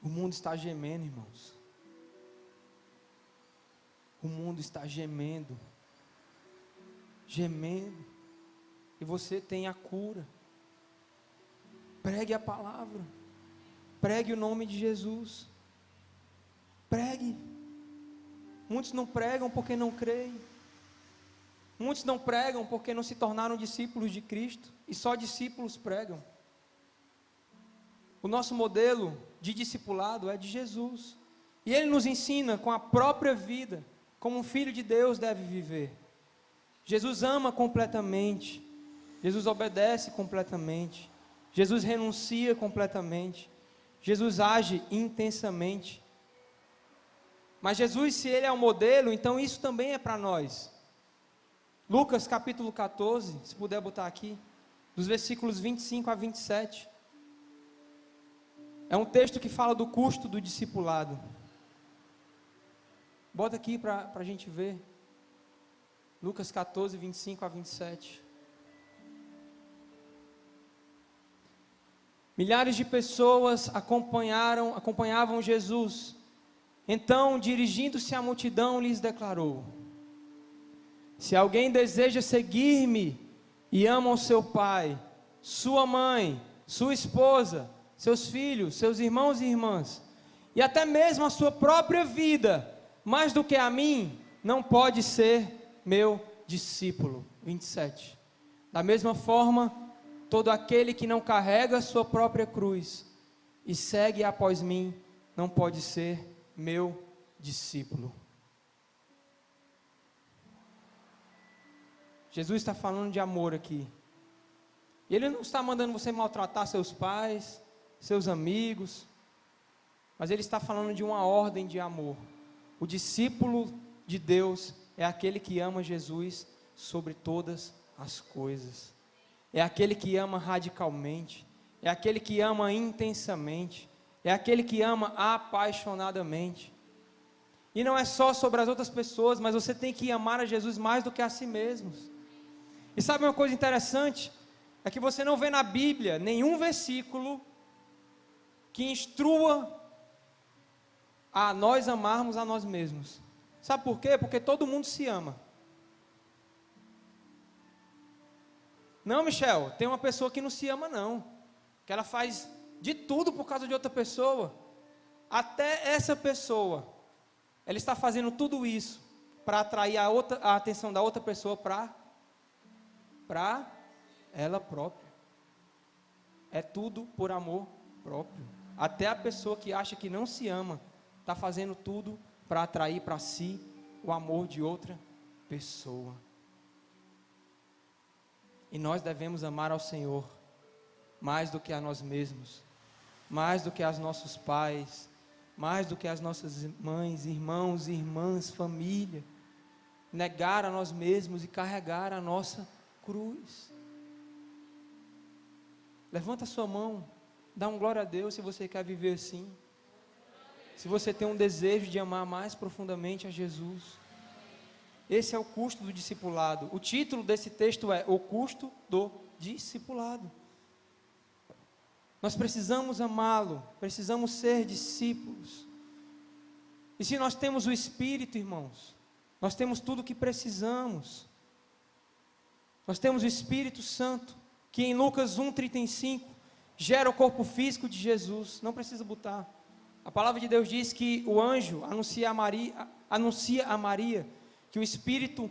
O mundo está gemendo, irmãos. O mundo está gemendo. Gemendo. E você tem a cura. Pregue a palavra. Pregue o nome de Jesus. Pregue. Muitos não pregam porque não creem. Muitos não pregam porque não se tornaram discípulos de Cristo. E só discípulos pregam. O nosso modelo de discipulado é de Jesus. E Ele nos ensina com a própria vida, como um filho de Deus deve viver. Jesus ama completamente. Jesus obedece completamente. Jesus renuncia completamente. Jesus age intensamente. Mas Jesus, se Ele é o modelo, então isso também é para nós. Lucas capítulo 14, se puder botar aqui, dos versículos 25 a 27. É um texto que fala do custo do discipulado. Bota aqui para a gente ver. Lucas 14, 25 a 27. Milhares de pessoas acompanhavam Jesus. Então, dirigindo-se à multidão, lhes declarou: se alguém deseja seguir-me e ama o seu pai, sua mãe, sua esposa, seus filhos, seus irmãos e irmãs, e até mesmo a sua própria vida, mais do que a mim, não pode ser meu discípulo. 27. Da mesma forma, todo aquele que não carrega a sua própria cruz e segue após mim, não pode ser meu discípulo. Jesus está falando de amor aqui. E Ele não está mandando você maltratar seus pais, seus amigos, mas Ele está falando de uma ordem de amor. O discípulo de Deus é aquele que ama Jesus sobre todas as coisas. É aquele que ama radicalmente, é aquele que ama intensamente, é aquele que ama apaixonadamente. E não é só sobre as outras pessoas, mas você tem que amar a Jesus mais do que a si mesmo. E sabe uma coisa interessante? É que você não vê na Bíblia nenhum versículo que instrua a nós amarmos a nós mesmos. Sabe por quê? Porque todo mundo se ama. Não, Michel, tem uma pessoa que não se ama não, que ela faz de tudo por causa de outra pessoa. Até essa pessoa, ela está fazendo tudo isso para atrair a atenção da outra pessoa para ela própria. É tudo por amor próprio. Até a pessoa que acha que não se ama está fazendo tudo para atrair para si o amor de outra pessoa. E nós devemos amar ao Senhor mais do que a nós mesmos, mais do que aos nossos pais, mais do que as nossas mães, irmãos, irmãs, família. Negar a nós mesmos e carregar a nossa cruz. Levanta a sua mão, dá um glória a Deus se você quer viver assim. Se você tem um desejo de amar mais profundamente a Jesus. Esse é o custo do discipulado. O título desse texto é O Custo do Discipulado. Nós precisamos amá-lo, precisamos ser discípulos. E se nós temos o Espírito, irmãos, nós temos tudo o que precisamos. Nós temos o Espírito Santo, que em Lucas 1,35 gera o corpo físico de Jesus. Não precisa botar. A palavra de Deus diz que o anjo anuncia a Maria que o Espírito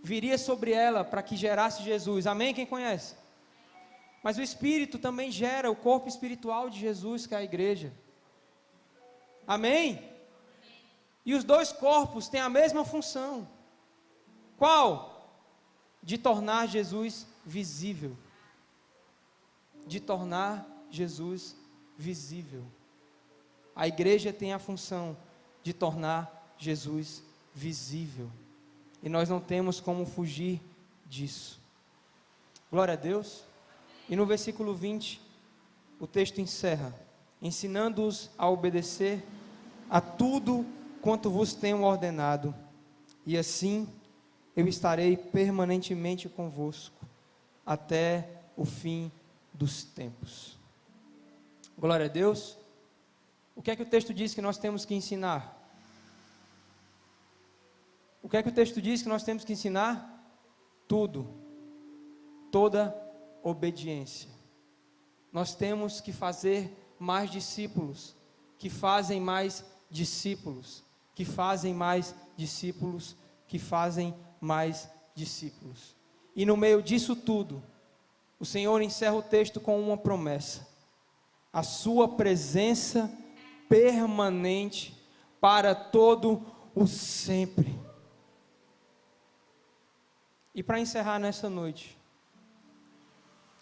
viria sobre ela para que gerasse Jesus. Amém? Quem conhece? Mas o Espírito também gera o corpo espiritual de Jesus, que é a igreja. Amém? E os dois corpos têm a mesma função. Qual? De tornar Jesus visível. De tornar Jesus visível. A igreja tem a função de tornar Jesus visível. E nós não temos como fugir disso. Glória a Deus. E no versículo 20, o texto encerra: ensinando-os a obedecer a tudo quanto vos tenho ordenado. E assim eu estarei permanentemente convosco até o fim dos tempos. Glória a Deus. O que é que o texto diz que nós temos que ensinar? O que é que o texto diz que nós temos que ensinar? Tudo, toda obediência. Nós temos que fazer mais discípulos, que fazem mais discípulos, que fazem mais discípulos, que fazem mais discípulos. E no meio disso tudo, o Senhor encerra o texto com uma promessa: a sua presença permanente para todo o sempre. E para encerrar nessa noite,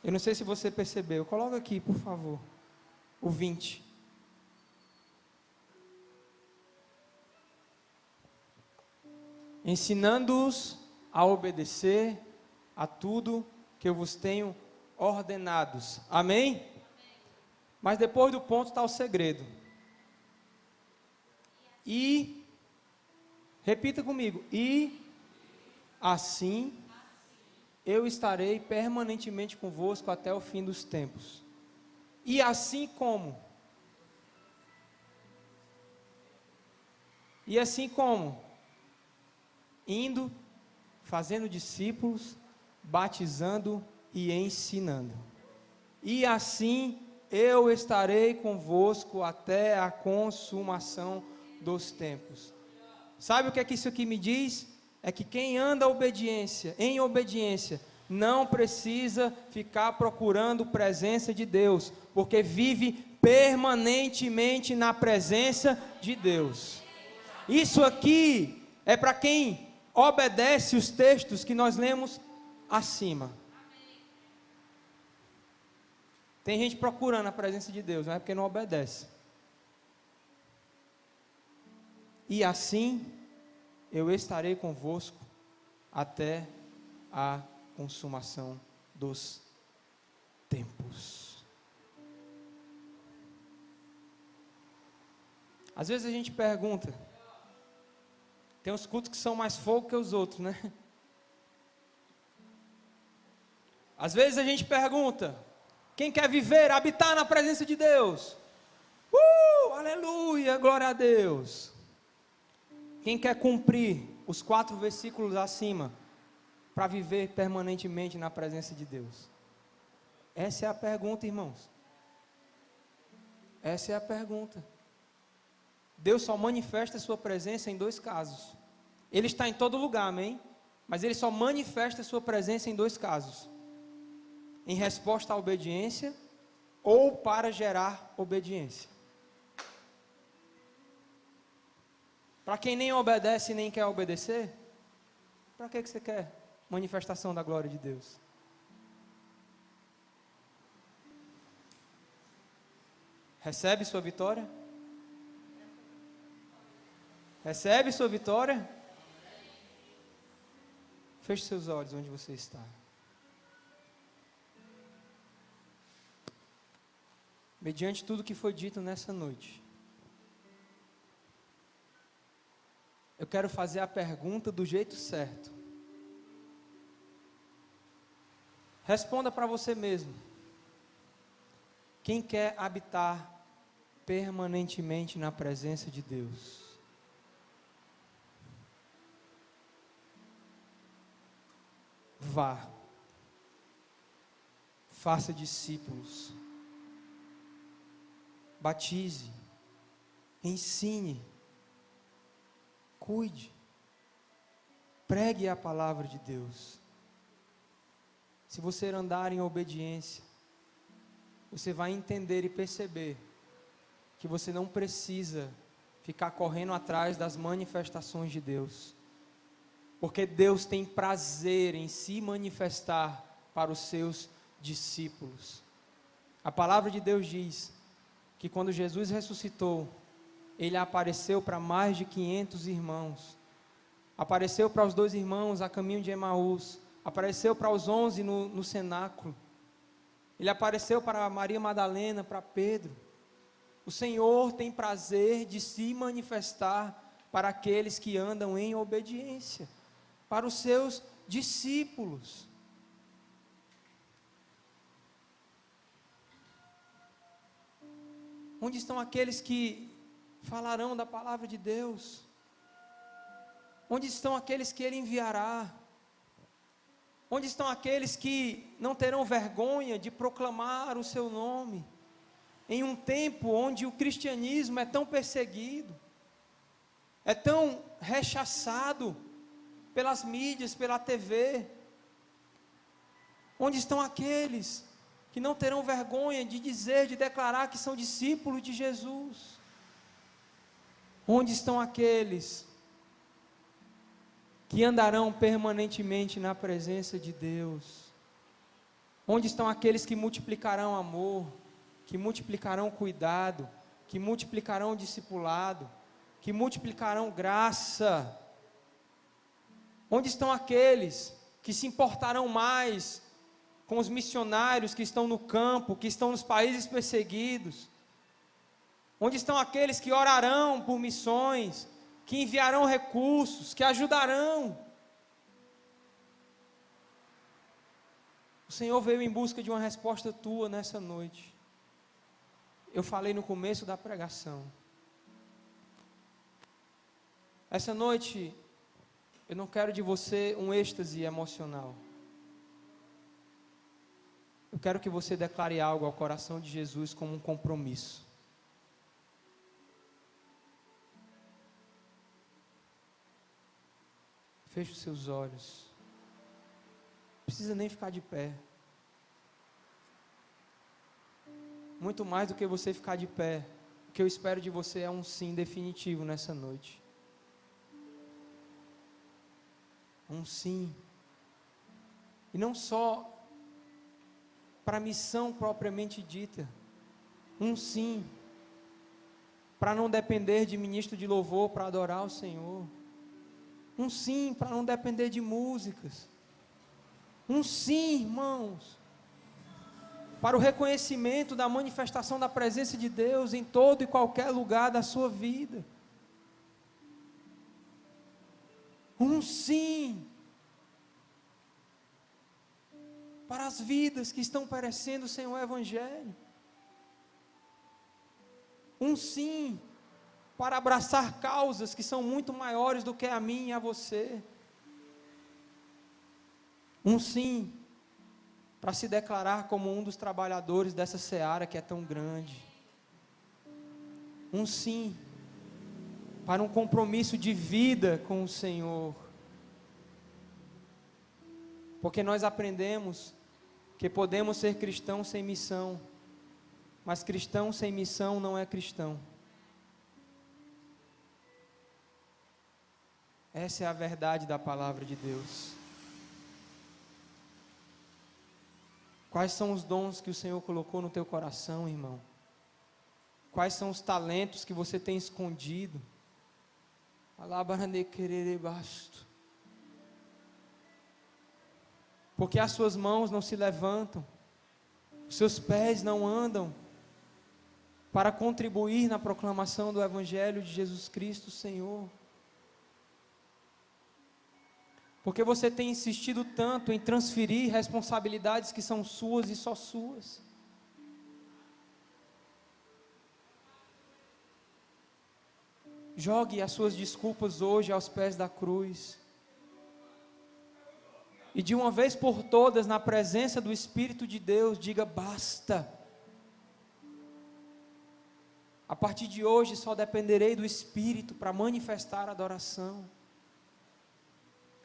eu não sei se você percebeu, coloca aqui, por favor, o 20. Ensinando-os a obedecer a tudo que eu vos tenho ordenados. Amém? Mas depois do ponto está o segredo. E, repita comigo, e assim eu estarei permanentemente convosco até o fim dos tempos. E assim como? E assim como? Indo, fazendo discípulos, batizando e ensinando. E assim eu estarei convosco até a consumação dos tempos. Sabe o que é que isso aqui me diz? É que quem anda em obediência, não precisa ficar procurando presença de Deus, porque vive permanentemente na presença de Deus. Isso aqui é para quem obedece os textos que nós lemos acima. Tem gente procurando a presença de Deus, não é porque não obedece. E assim eu estarei convosco até a consumação dos tempos. Às vezes a gente pergunta, tem uns cultos que são mais fogo que os outros, né? Às vezes a gente pergunta, quem quer viver, habitar na presença de Deus? Aleluia, glória a Deus. Quem quer cumprir os 4 versículos acima, para viver permanentemente na presença de Deus? Essa é a pergunta, irmãos. Essa é a pergunta. Deus só manifesta a sua presença em 2 casos. Ele está em todo lugar, amém? Mas Ele só manifesta a sua presença em 2 casos: em resposta à obediência ou para gerar obediência. Para quem nem obedece nem quer obedecer, para que você quer manifestação da glória de Deus? Recebe sua vitória? Recebe sua vitória? Feche seus olhos onde você está. Mediante tudo que foi dito nessa noite, eu quero fazer a pergunta do jeito certo. Responda para você mesmo. Quem quer habitar permanentemente na presença de Deus? Vá. Faça discípulos. Batize. Ensine. Cuide. Pregue a palavra de Deus. Se você andar em obediência, você vai entender e perceber que você não precisa ficar correndo atrás das manifestações de Deus, porque Deus tem prazer em se manifestar para os seus discípulos. A palavra de Deus diz que quando Jesus ressuscitou, Ele apareceu para mais de 500 irmãos, apareceu para os 2 irmãos a caminho de Emaús, apareceu para os 11 no cenáculo, Ele apareceu para Maria Madalena, para Pedro. O Senhor tem prazer de se manifestar para aqueles que andam em obediência. para os seus discípulos. Onde estão aqueles que falarão da palavra de Deus? Onde estão aqueles que Ele enviará? Onde estão aqueles que não terão vergonha de proclamar o seu nome? Em um tempo onde o cristianismo é tão perseguido, é tão rechaçado pelas mídias, pela TV. Onde estão aqueles que não terão vergonha de dizer, de declarar que são discípulos de Jesus? Onde estão aqueles que andarão permanentemente na presença de Deus? Onde estão aqueles que multiplicarão amor, que multiplicarão cuidado, que multiplicarão discipulado, que multiplicarão graça? Onde estão aqueles que se importarão mais com os missionários que estão no campo, que estão nos países perseguidos? Onde estão aqueles que orarão por missões, que enviarão recursos, que ajudarão? O Senhor veio em busca de uma resposta tua nessa noite. Eu falei no começo da pregação. Essa noite, eu não quero de você um êxtase emocional. Eu quero que você declare algo ao coração de Jesus como um compromisso. Feche os seus olhos. Não precisa nem ficar de pé. Muito mais do que você ficar de pé, o que eu espero de você é um sim definitivo nessa noite. Um sim. E não só para a missão propriamente dita. Um sim para não depender de ministro de louvor para adorar o Senhor. Um sim para não depender de músicas. Um sim, irmãos, para o reconhecimento da manifestação da presença de Deus em todo e qualquer lugar da sua vida. Um sim para as vidas que estão perecendo sem o Evangelho. Um sim para abraçar causas que são muito maiores do que a mim e a você. Um sim para se declarar como um dos trabalhadores dessa seara que é tão grande. Um sim para um compromisso de vida com o Senhor. Porque nós aprendemos que podemos ser cristãos sem missão, mas cristão sem missão não é cristão. Essa é a verdade da palavra de Deus. Quais são os dons que o Senhor colocou no teu coração, irmão? Quais são os talentos que você tem escondido? Porque as suas mãos não se levantam, os seus pés não andam para contribuir na proclamação do Evangelho de Jesus Cristo, Senhor. Porque você tem insistido tanto em transferir responsabilidades que são suas e só suas. Jogue as suas desculpas hoje aos pés da cruz. E de uma vez por todas, na presença do Espírito de Deus, diga basta. A partir de hoje só dependerei do Espírito para manifestar a adoração.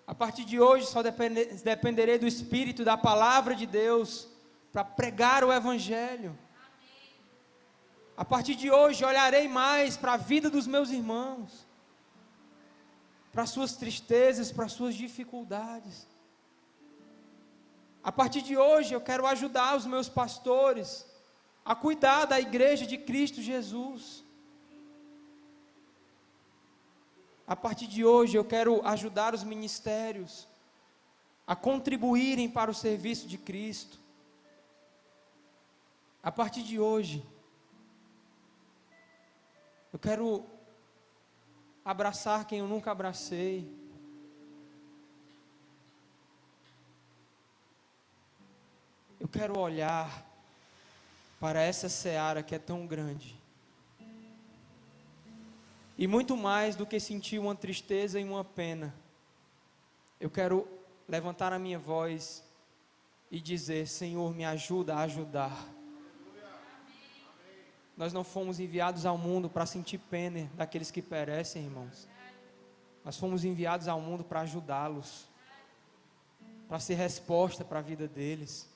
A partir de hoje só dependerei do Espírito, da palavra de Deus, para pregar o Evangelho. A partir de hoje olharei mais para a vida dos meus irmãos, para as suas tristezas, para as suas dificuldades. A partir de hoje eu quero ajudar os meus pastores a cuidar da igreja de Cristo Jesus. A partir de hoje eu quero ajudar os ministérios a contribuírem para o serviço de Cristo. A partir de hoje eu quero abraçar quem eu nunca abracei. Eu quero olhar para essa seara que é tão grande. E muito mais do que sentir uma tristeza e uma pena, eu quero levantar a minha voz e dizer: Senhor, me ajuda a ajudar. Nós não fomos enviados ao mundo para sentir pena daqueles que perecem, irmãos. Nós fomos enviados ao mundo para ajudá-los, para ser resposta para a vida deles.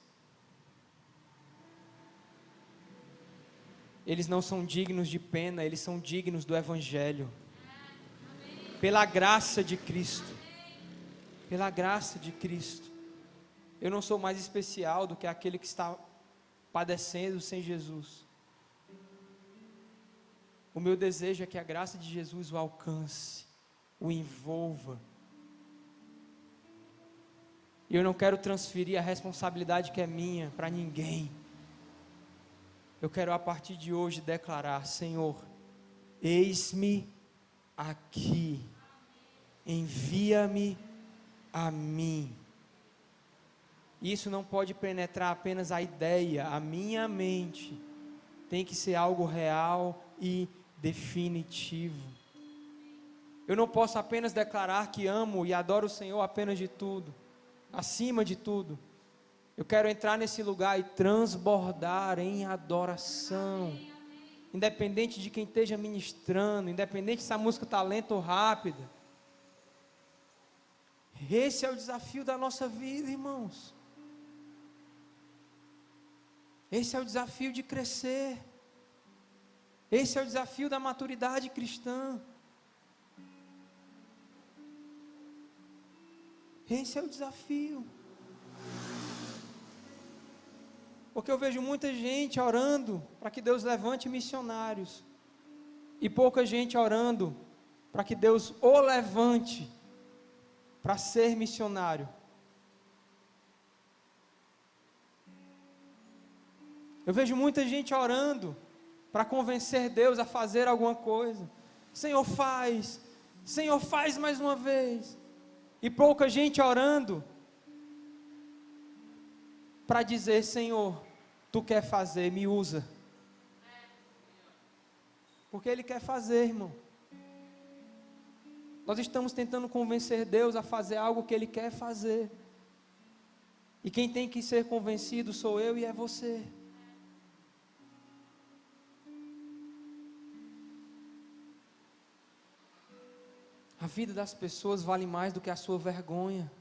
Eles não são dignos de pena, eles são dignos do Evangelho. Pela graça de Cristo. Pela graça de Cristo. Eu não sou mais especial do que aquele que está padecendo sem Jesus. O meu desejo é que a graça de Jesus o alcance, o envolva. E eu não quero transferir a responsabilidade que é minha para ninguém. Eu quero a partir de hoje declarar: Senhor, eis-me aqui, envia-me a mim. Isso não pode penetrar apenas a ideia, a minha mente, tem que ser algo real e definitivo. Eu não posso apenas declarar que amo e adoro o Senhor apenas de tudo, acima de tudo. Eu quero entrar nesse lugar e transbordar em adoração, independente de quem esteja ministrando, independente se a música está lenta ou rápida. Esse é o desafio da nossa vida, irmãos. Esse é o desafio de crescer. Esse é o desafio da maturidade cristã. Esse é o desafio. Porque eu vejo muita gente orando para que Deus levante missionários, e pouca gente orando para que Deus o levante para ser missionário. Eu vejo muita gente orando para convencer Deus a fazer alguma coisa. Senhor, faz mais uma vez. E pouca gente orando para dizer: Senhor, Tu quer fazer, me usa. Porque Ele quer fazer, irmão. Nós estamos tentando convencer Deus a fazer algo que Ele quer fazer. E quem tem que ser convencido sou eu e é você. A vida das pessoas vale mais do que a sua vergonha,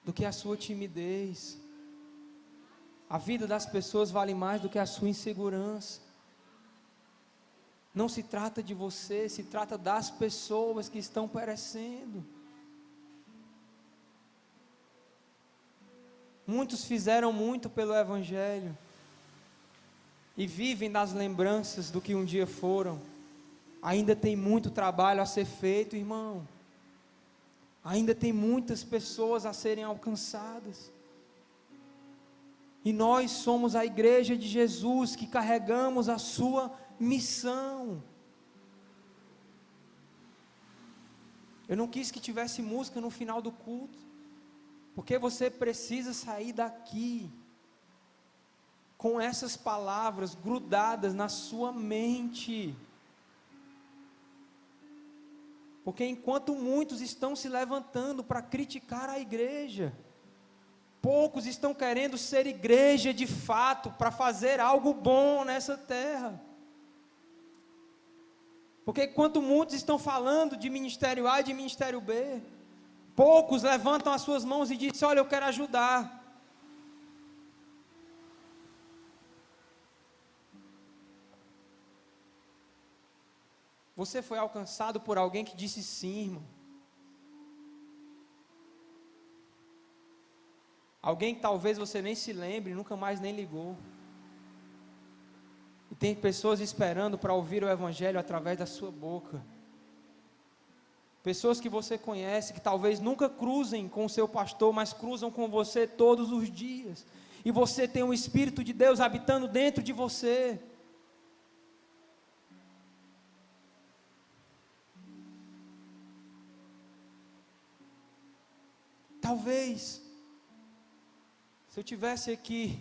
do que a sua timidez. A vida das pessoas vale mais do que a sua insegurança. Não se trata de você, se trata das pessoas que estão perecendo. Muitos fizeram muito pelo Evangelho e vivem nas lembranças do que um dia foram. Ainda tem muito trabalho a ser feito, irmão. Ainda tem muitas pessoas a serem alcançadas. E nós somos a igreja de Jesus que carregamos a sua missão. Eu não quis que tivesse música no final do culto, porque você precisa sair daqui com essas palavras grudadas na sua mente. Porque enquanto muitos estão se levantando para criticar a igreja, poucos estão querendo ser igreja de fato, para fazer algo bom nessa terra. Porque enquanto muitos estão falando de ministério A e de ministério B, poucos levantam as suas mãos e dizem: olha, eu quero ajudar. Você foi alcançado por alguém que disse sim, irmão. Alguém que talvez você nem se lembre, nunca mais nem ligou. E tem pessoas esperando para ouvir o Evangelho através da sua boca. Pessoas que você conhece, que talvez nunca cruzem com o seu pastor, mas cruzam com você todos os dias. E você tem o Espírito de Deus habitando dentro de você. Talvez Se eu tivesse aqui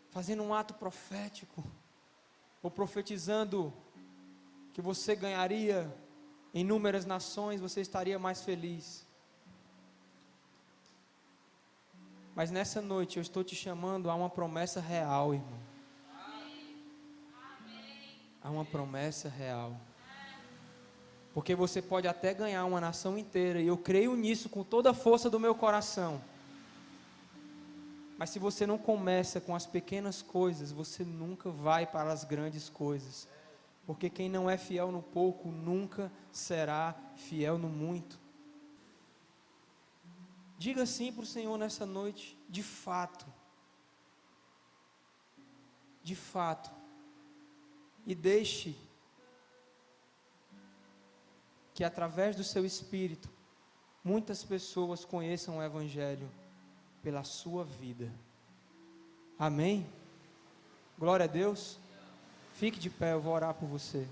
fazendo um ato profético, ou profetizando que você ganharia inúmeras nações, você estaria mais feliz. Mas nessa noite eu estou te chamando a uma promessa real, irmão. A uma promessa real. Porque você pode até ganhar uma nação inteira, e eu creio nisso com toda a força do meu coração. Mas se você não começa com as pequenas coisas, você nunca vai para as grandes coisas. Porque quem não é fiel no pouco, nunca será fiel no muito. Diga sim para o Senhor nessa noite, de fato. De fato. E deixe que através do seu Espírito, muitas pessoas conheçam o Evangelho pela sua vida. Amém? Glória a Deus. Fique de pé, eu vou orar por você.